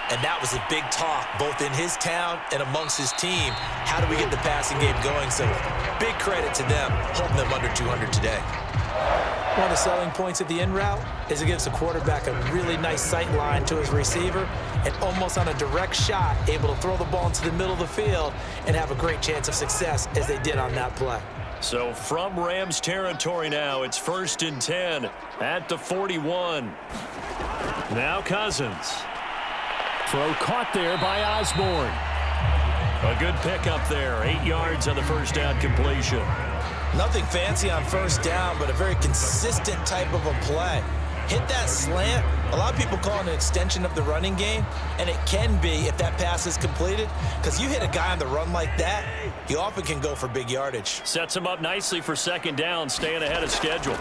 And that was a big talk, both in his town and amongst his team. How do we get the passing game going? So big credit to them, holding them under 200 today. One of the selling points of the in route is it gives the quarterback a really nice sight line to his receiver and almost on a direct shot, able to throw the ball into the middle of the field and have a great chance of success as they did on that play. So from Rams territory now, it's 1st and 10 at the 41. Now Cousins. Throw caught there by Osborne. A good pickup there. 8 yards on the 1st down completion. Nothing fancy on 1st down, but a very consistent type of a play. Hit that slant. A lot of people call it an extension of the running game, and it can be if that pass is completed, because you hit a guy on the run like that, you often can go for big yardage. Sets him up nicely for 2nd down, staying ahead of schedule.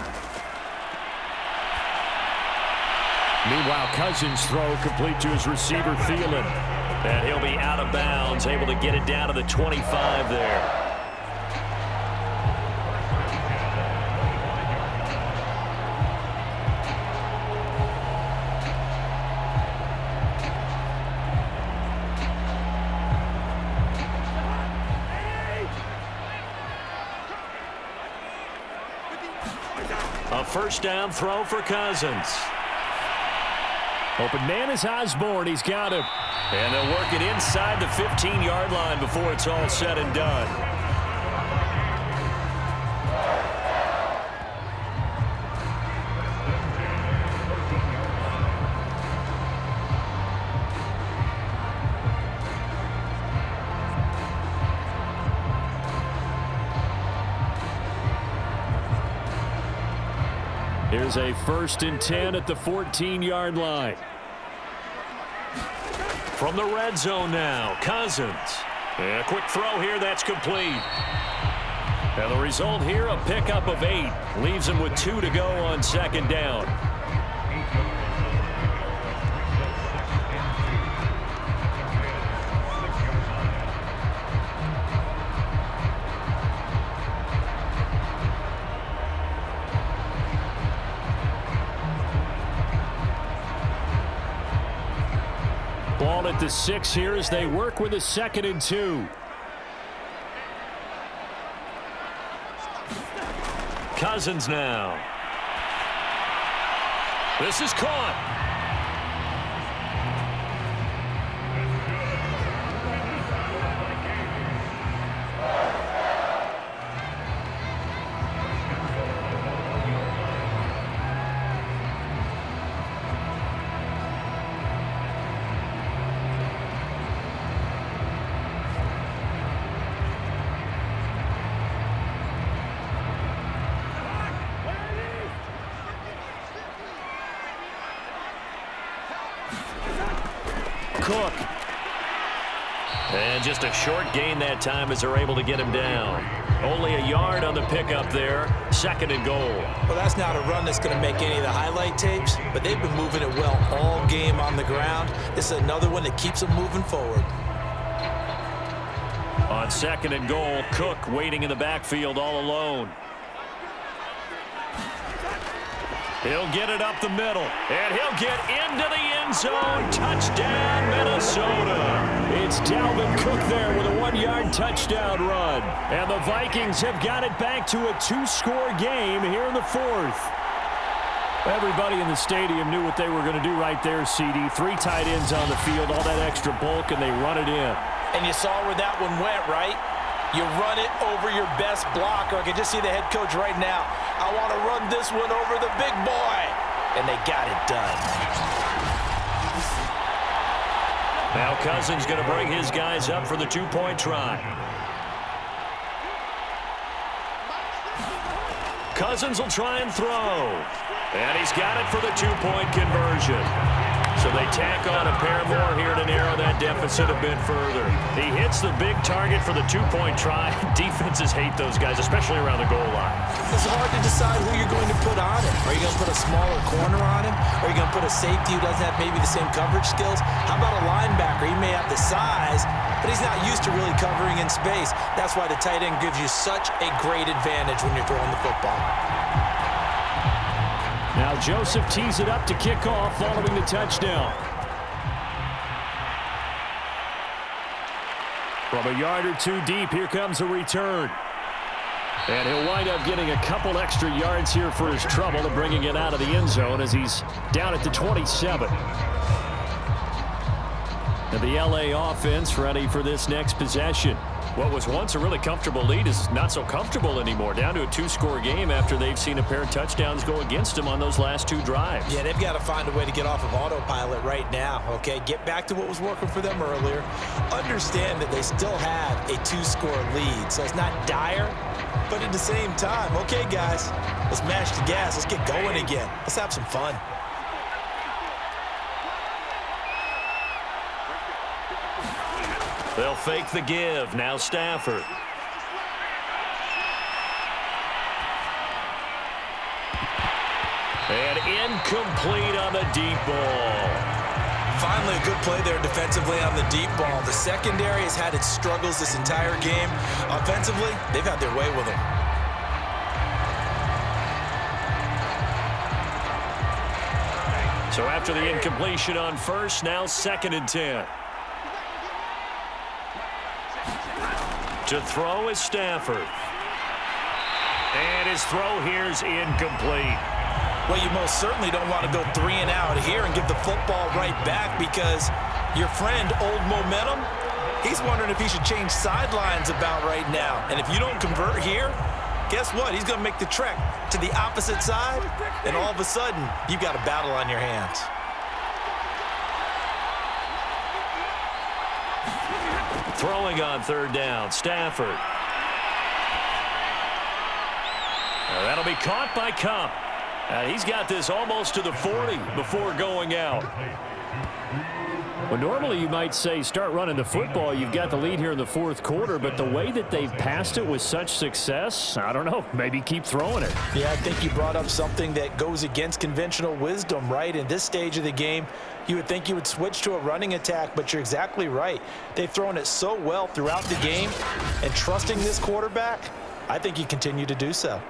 Meanwhile, Cousins' throw complete to his receiver, Thielen. And he'll be out of bounds, able to get it down to the 25 there. A 1st down throw for Cousins. Open man is Osborne. He's got him. And they'll work it inside the 15-yard line before it's all said and done. Here's a 1st and 10 at the 14-yard line. From the red zone now, Cousins. And a quick throw here, that's complete. And the result here, a pickup of 8. Leaves him with 2 to go on 2nd down. Ball at the 6 here as they work with a 2nd and 2. Cousins now. This is caught. Cook. And just a short gain that time as they're able to get him down. Only a yard on the pickup there. 2nd and goal. Well, that's not a run that's going to make any of the highlight tapes, but they've been moving it well all game on the ground. This is another one that keeps them moving forward. On 2nd and goal, Cook waiting in the backfield all alone. He'll get it up the middle, and he'll get into the end zone. Touchdown, Minnesota. It's Dalvin Cook there with a 1-yard touchdown run. And the Vikings have got it back to a 2-score game here in the 4th. Everybody in the stadium knew what they were going to do right there, CD. 3 tight ends on the field, all that extra bulk, and they run it in. And you saw where that one went, right? You run it over your best blocker. I can just see the head coach right now. I want to run this one over the big boy. And they got it done. Now Cousins going to bring his guys up for the 2-point try. Cousins will try and throw. And he's got it for the 2-point conversion. So they tack on a pair more here to narrow that deficit a bit further. He hits the big target for the 2-point try. Defenses hate those guys, especially around the goal line. It's hard to decide who you're going to put on him. Are you going to put a smaller corner on him? Or are you going to put a safety who doesn't have maybe the same coverage skills? How about a linebacker? He may have the size, but he's not used to really covering in space. That's why the tight end gives you such a great advantage when you're throwing the football. Now Joseph tees it up to kick off following the touchdown. From a yard or 2 deep, here comes a return. And he'll wind up getting a couple extra yards here for his trouble and bringing it out of the end zone as he's down at the 27. And the LA offense ready for this next possession. What was once a really comfortable lead is not so comfortable anymore. Down to a 2-score game after they've seen a pair of touchdowns go against them on those last 2 drives. Yeah, they've got to find a way to get off of autopilot right now, okay? Get back to what was working for them earlier. Understand that they still have a 2-score lead, so it's not dire, but at the same time, okay, guys, let's mash the gas. Let's get going again. Let's have some fun. They'll fake the give. Now Stafford. And incomplete on the deep ball. Finally, a good play there defensively on the deep ball. The secondary has had its struggles this entire game. Offensively, they've had their way with them. So after the incompletion on first, now 2nd and 10. To throw is Stafford. And his throw here is incomplete. Well, you most certainly don't want to go 3 and out here and give the football right back because your friend, Old Momentum, he's wondering if he should change sidelines about right now. And if you don't convert here, guess what? He's going to make the trek to the opposite side, and all of a sudden, you've got a battle on your hands. Throwing on 3rd down, Stafford. That'll be caught by Kupp. He's got this almost to the 40 before going out. Well, normally you might say start running the football. You've got the lead here in the 4th quarter, but the way that they've passed it with such success, I don't know, maybe keep throwing it. Yeah, I think you brought up something that goes against conventional wisdom, right? In this stage of the game, you would think you would switch to a running attack, but you're exactly right. They've thrown it so well throughout the game, and trusting this quarterback, I think you continue to do so.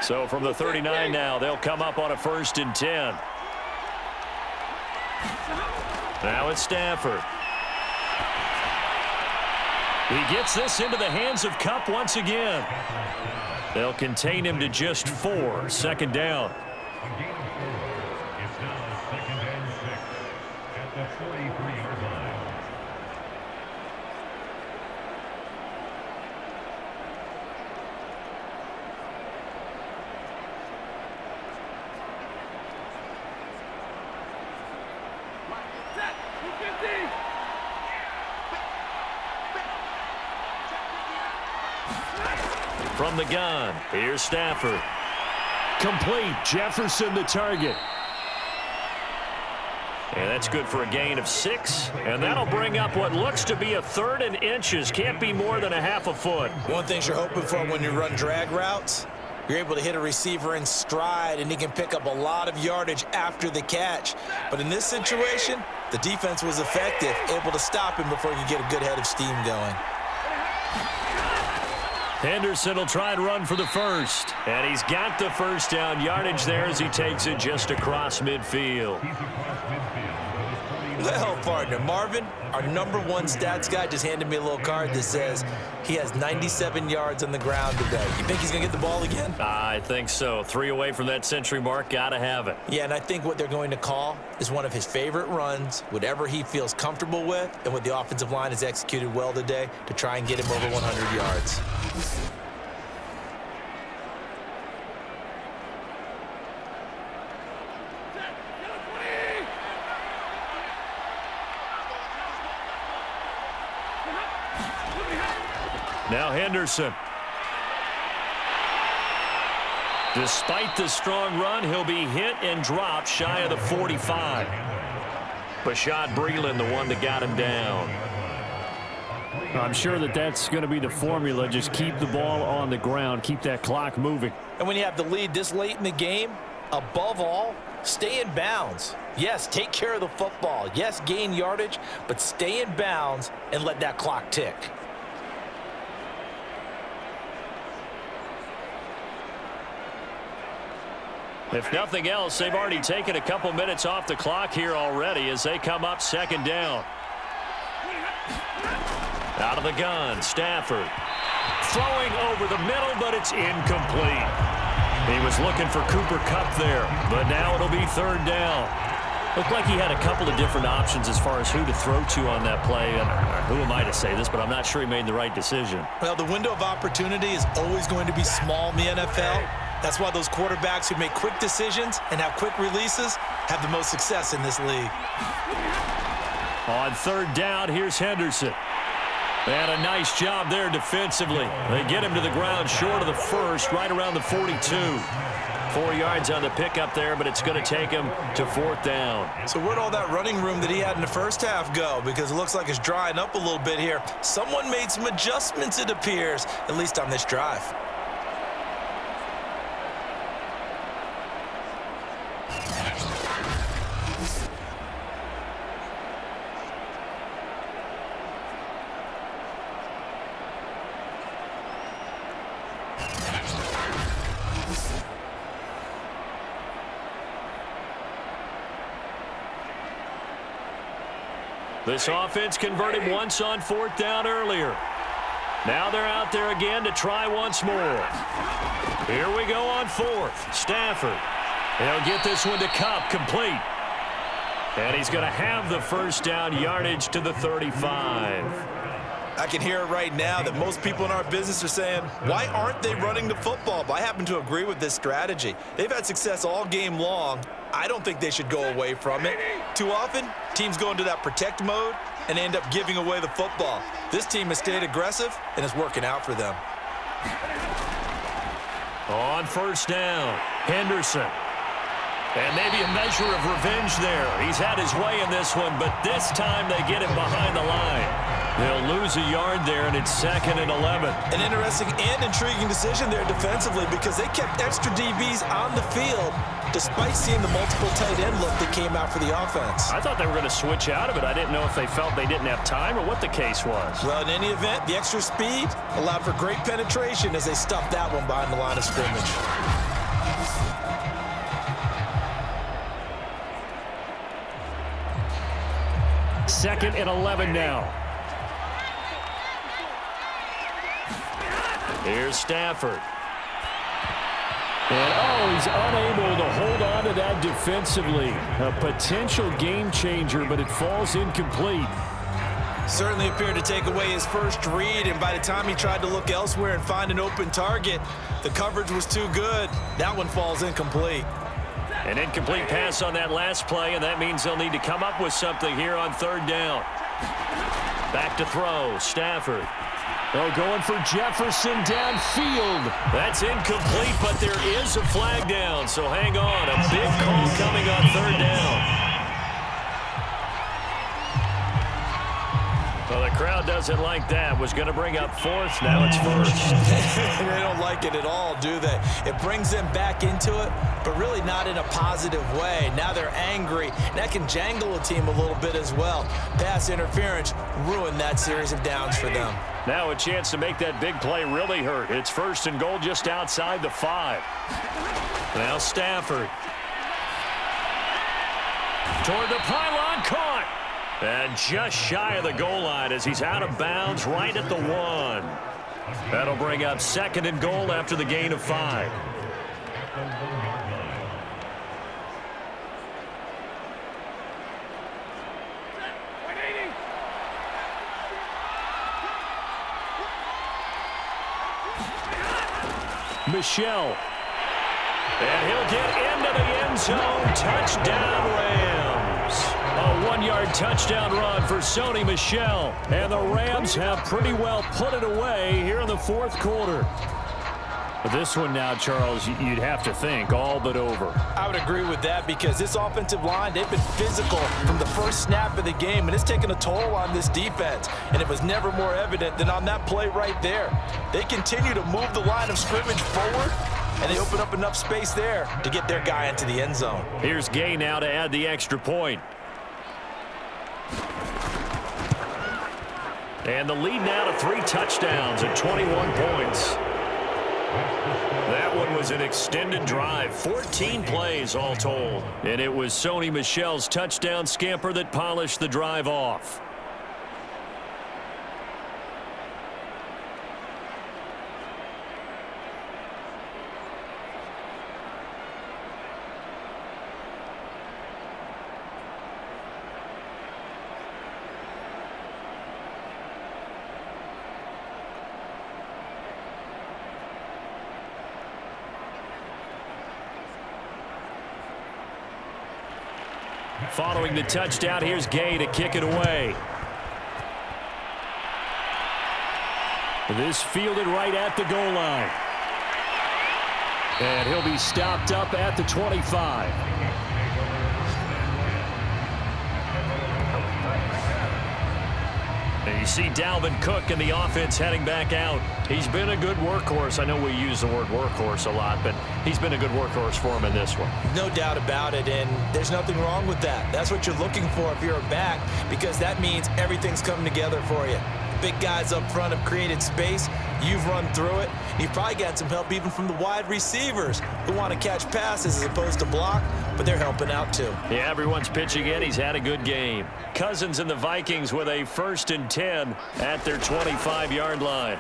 So from the 39 now, they'll come up on a 1st and 10. Now it's Stafford. He gets this into the hands of Kupp once again. They'll contain him to just 4. 2nd down. It's now 2nd and 6 at the 43-yard line. From the gun, here's Stafford. Complete. Jefferson the target. And that's good for a gain of 6. And that'll bring up what looks to be a 3rd and inches. Can't be more than a half a foot. One thing you're hoping for when you run drag routes, you're able to hit a receiver in stride, and he can pick up a lot of yardage after the catch. But in this situation, the defense was effective, able to stop him before he could get a good head of steam going. Henderson will try and run for the first. And he's got the first down yardage there as he takes it just across midfield. Well, partner, Marvin, our #1 stats guy, just handed me a little card that says he has 97 yards on the ground today. You think he's going to get the ball again? I think so. 3 away from that century mark. Got to have it. Yeah, and I think what they're going to call is one of his favorite runs, whatever he feels comfortable with, and what the offensive line has executed well today to try and get him over 100 yards. Now Henderson. Despite the strong run, he'll be hit and dropped shy of the 45. Bashad Breeland, the one that got him down. I'm sure that's going to be the formula. Just keep the ball on the ground. Keep that clock moving. And when you have the lead this late in the game, above all, stay in bounds. Yes, take care of the football. Yes, gain yardage, but stay in bounds and let that clock tick. If nothing else, they've already taken a couple minutes off the clock here already as they come up second down. Out of the gun, Stafford. Throwing over the middle, but it's incomplete. He was looking for Kupp there, but now it'll be third down. Looked like he had a couple of different options as far as who to throw to on that play. And who am I to say this, but I'm not sure he made the right decision. Well, the window of opportunity is always going to be small in the NFL. That's why those quarterbacks who make quick decisions and have quick releases have the most success in this league. On third down, here's Henderson. And a nice job there defensively. They get him to the ground short of the first, right around the 42. 4 yards on the pickup there, but it's going to take him to fourth down. So where'd all that running room that he had in the first half go? Because it looks like it's drying up a little bit here. Someone made some adjustments, it appears, at least on this drive. This offense converted once on fourth down earlier. Now they're out there again to try once more. Here we go on fourth. Stafford. He'll get this one to Kupp, complete. And he's going to have the first down, yardage to the 35. I can hear it right now that most people in our business are saying, why aren't they running the football? But I happen to agree with this strategy. They've had success all game long. I don't think they should go away from it. Too often, teams go into that protect mode and end up giving away the football. This team has stayed aggressive, and it's working out for them. On first down, Henderson. And maybe a measure of revenge there. He's had his way in this one, but this time they get him behind the line. They'll lose a yard there, and it's 2nd and 11. An interesting and intriguing decision there defensively because they kept extra DBs on the field despite seeing the multiple tight end look that came out for the offense. I thought they were going to switch out of it. I didn't know if they felt they didn't have time or what the case was. Well, in any event, the extra speed allowed for great penetration as they stuffed that one behind the line of scrimmage. Second and 11 now. Here's Stafford. And, he's unable to hold on to that defensively. A potential game changer, but it falls incomplete. Certainly appeared to take away his first read, and by the time he tried to look elsewhere and find an open target, the coverage was too good. That one falls incomplete. An incomplete pass on that last play, and that means they'll need to come up with something here on third down. Back to throw, Stafford. Oh, going for Jefferson downfield. That's incomplete, but there is a flag down, so hang on. A big call coming on third down. Well, the Crowd doesn't like that. Was going to bring up fourth. Now it's first. They don't like it at all, do they? It brings them back into it, but really not in a positive way. Now they're angry. That can jangle a team a little bit as well. Pass interference ruined that series of downs for them. Now a chance to make that big play really hurt. It's first and goal just outside the 5. Now Stafford. Toward the pylon, caught. And just shy of the goal line as he's out of bounds right at the 1. That'll bring up second and goal after the gain of 5. Michelle. And he'll get into the end zone. Touchdown, Rams. A 1-yard touchdown run for Sony Michel. And the Rams have pretty well put it away here in the fourth quarter. But this one now, Charles, you'd have to think all but over. I would agree with that because this offensive line, they've been physical from the first snap of the game, and it's taken a toll on this defense. And it was never more evident than on that play right there. They continue to move the line of scrimmage forward, and they open up enough space there to get their guy into the end zone. Here's Gay now to add the extra point. And the lead now to 3 touchdowns at 21 points. That one was an extended drive, 14 plays all told. And it was Sony Michel's touchdown scamper that polished the drive off. Following the touchdown, here's Gay to kick it away. This fielded right at the goal line. And he'll be stopped up at the 25. And you see Dalvin Cook and the offense heading back out. He's been a good workhorse. I know we use the word workhorse a lot, but he's been a good workhorse for him in this one. No doubt about it, and there's nothing wrong with that. That's what you're looking for if you're a back, because that means everything's coming together for you. Big guys up front have created space. You've run through it. You've probably got some help even from the wide receivers who want to catch passes as opposed to block, but they're helping out too. Yeah, everyone's pitching in. He's had a good game. Cousins and the Vikings with a 1st and 10 at their 25-yard line.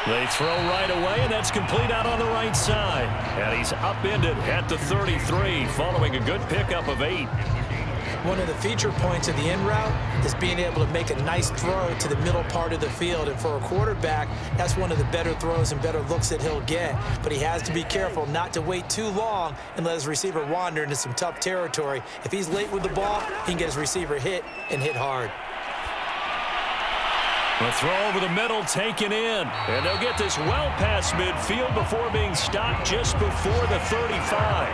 They throw right away, and that's complete out on the right side. And he's upended at the 33 following a good pickup of 8. One of the feature points of the in route is being able to make a nice throw to the middle part of the field. And for a quarterback, that's one of the better throws and better looks that he'll get. But he has to be careful not to wait too long and let his receiver wander into some tough territory. If he's late with the ball, he can get his receiver hit and hit hard. The throw over the middle taken in. And they'll get this well past midfield before being stopped just before the 35.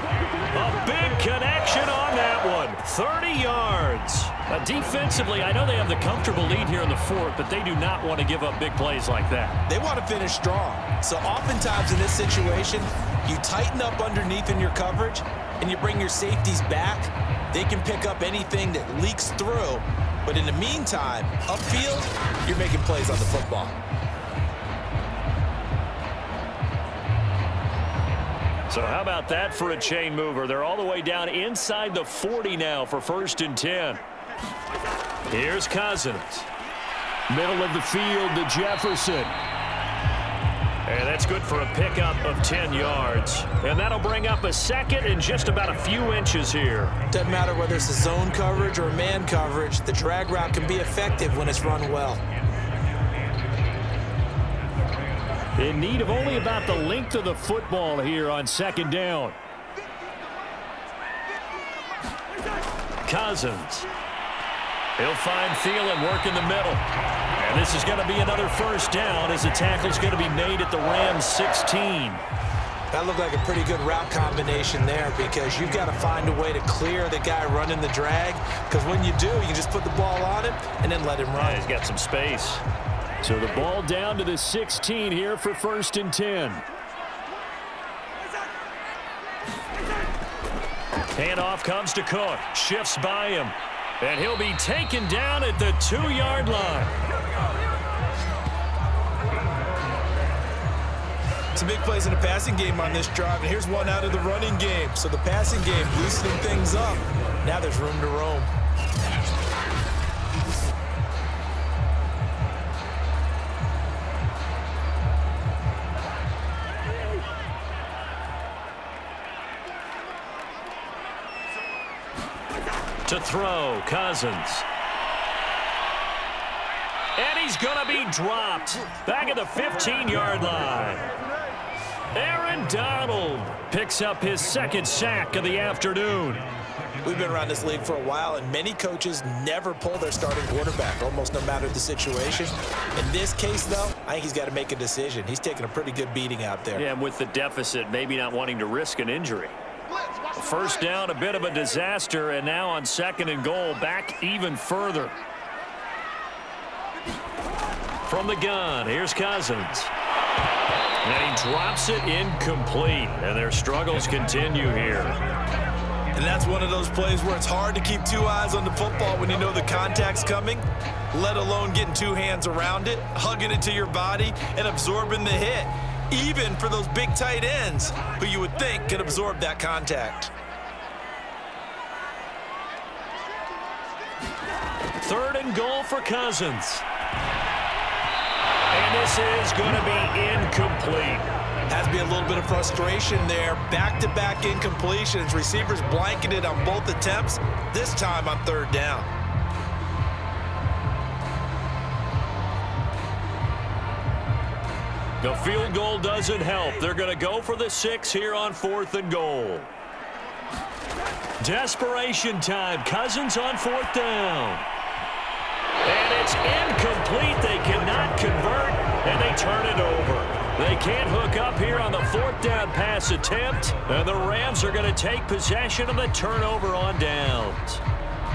A big connection on that one. 30 yards. Defensively, I know they have the comfortable lead here in the fourth, but they do not want to give up big plays like that. They want to finish strong. So oftentimes in this situation, you tighten up underneath in your coverage and you bring your safeties back. They can pick up anything that leaks through. But in the meantime, upfield, you're making plays on the football. So how about that for a chain mover? They're all the way down inside the 40 now for 1st and 10. Here's Cousins. Middle of the field to Jefferson. And that's good for a pickup of 10 yards. And that'll bring up a second and just about a few inches here. Doesn't matter whether it's a zone coverage or a man coverage, the drag route can be effective when it's run well. In need of only about the length of the football here on 2nd down. Cousins. He'll find Thielen work in the middle. And this is going to be another 1st down as the tackle's going to be made at the Rams 16. That looked like a pretty good route combination there because you've got to find a way to clear the guy running the drag, because when you do, you just put the ball on him and then let him run. Yeah, he's got some space. So the ball down to the 16 here for 1st and 10. Handoff comes to Cook. Shifts by him. And he'll be taken down at the 2-yard line. Some big plays in the passing game on this drive, and here's one out of the running game. So the passing game loosening things up. Now there's room to roam. To throw, Cousins. And he's going to be dropped back at the 15-yard line. Aaron Donald picks up his 2nd sack of the afternoon. We've been around this league for a while, and many coaches never pull their starting quarterback, almost no matter the situation. In this case, though, I think he's got to make a decision. He's taking a pretty good beating out there. Yeah, and with the deficit, maybe not wanting to risk an injury. First down, a bit of a disaster, and now on 2nd and goal, back even further. From the gun, here's Cousins. And he drops it incomplete, and their struggles continue here. And that's one of those plays where it's hard to keep 2 eyes on the football when you know the contact's coming, let alone getting 2 hands around it, hugging it to your body, and absorbing the hit. Even for those big tight ends who you would think could absorb that contact. 3rd and goal for Cousins. And this is going to be incomplete. Has to be a little bit of frustration there. Back-to-back incompletions. Receivers blanketed on both attempts, this time on 3rd down. The field goal doesn't help. They're going to go for the 6 here on 4th and goal. Desperation time. Cousins on 4th down. And it's incomplete. They cannot convert, and they turn it over. They can't hook up here on the 4th down pass attempt, and the Rams are going to take possession of the turnover on downs.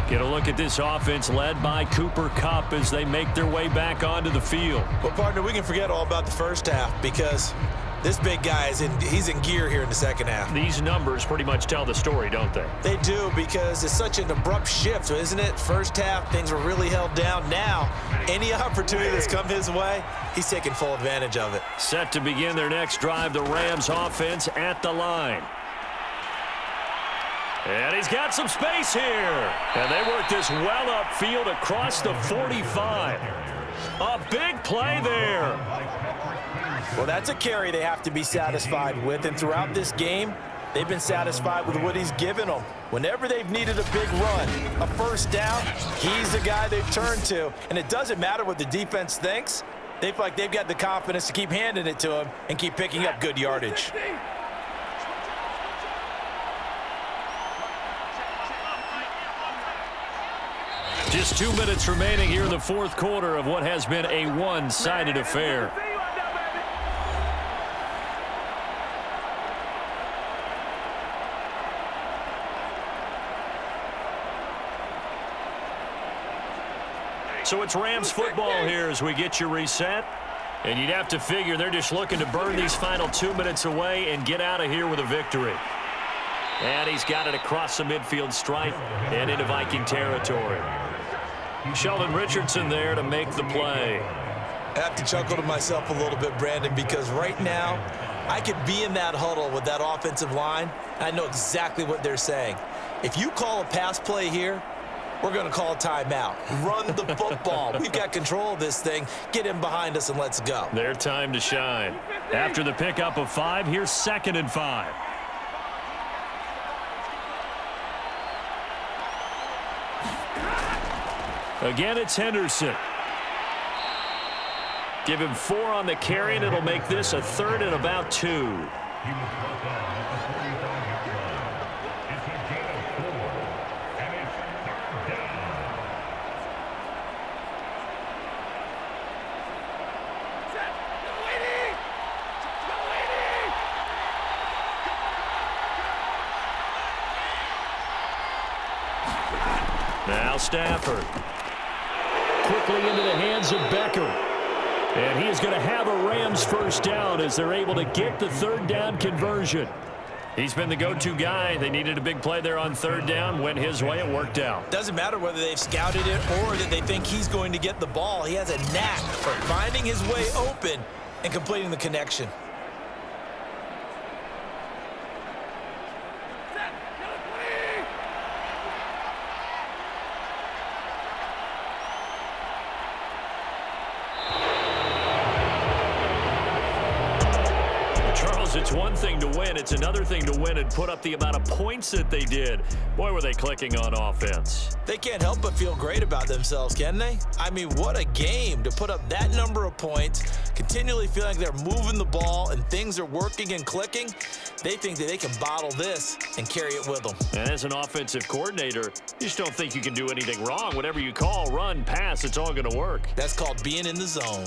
Get a look at this offense led by Cooper Kupp as they make their way back onto the field. Well, partner, we can forget all about the first half because this big guy he's in gear here in the second half. These numbers pretty much tell the story, don't they? They do, because it's such an abrupt shift, isn't it? First half, things were really held down. Now, any opportunity that's come his way, he's taking full advantage of it. Set to begin their next drive, the Rams offense at the line. And he's got some space here. And they work this well upfield across the 45. A big play there. Well, that's a carry they have to be satisfied with. And throughout this game, they've been satisfied with what he's given them. Whenever they've needed a big run, a first down, he's the guy they've turned to. And it doesn't matter what the defense thinks. They feel like they've got the confidence to keep handing it to him and keep picking up good yardage. Just 2 minutes remaining here in the 4th quarter of what has been a one-sided affair. So it's Rams football here as we get you reset. And you'd have to figure they're just looking to burn these final 2 minutes away and get out of here with a victory. And he's got it across the midfield stripe and into Viking territory. Sheldon Richardson there to make the play. I have to chuckle to myself a little bit, Brandon, because right now I could be in that huddle with that offensive line, and I know exactly what they're saying. If you call a pass play here, we're going to call a timeout. Run the football. We've got control of this thing. Get him behind us and let's go. Their time to shine. After the pickup of 5, here's 2nd and 5. Again, it's Henderson. Give him 4 on the carry, and it'll make this a 3rd and about 2. Now Stafford. Quickly into the hands of Becker. And he is going to have a Rams first down as they're able to get the third down conversion. He's been the go-to guy. They needed a big play there on third down. Went his way. It worked out. Doesn't matter whether they've scouted it or that they think he's going to get the ball. He has a knack for finding his way open and completing the connection. It's one thing to win. It's another thing to win and put up the amount of points that they did. Boy, were they clicking on offense. They can't help but feel great about themselves, can they? I mean, what a game to put up that number of points, continually feeling like they're moving the ball and things are working and clicking. They think that they can bottle this and carry it with them. And as an offensive coordinator, you just don't think you can do anything wrong. Whatever you call, run, pass, it's all going to work. That's called being in the zone.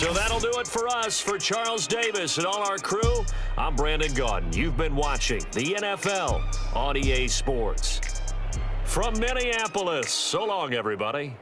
So that'll do it for us. For Charles Davis and all our crew, I'm Brandon Gaudin. You've been watching the NFL on EA Sports. From Minneapolis, so long, everybody.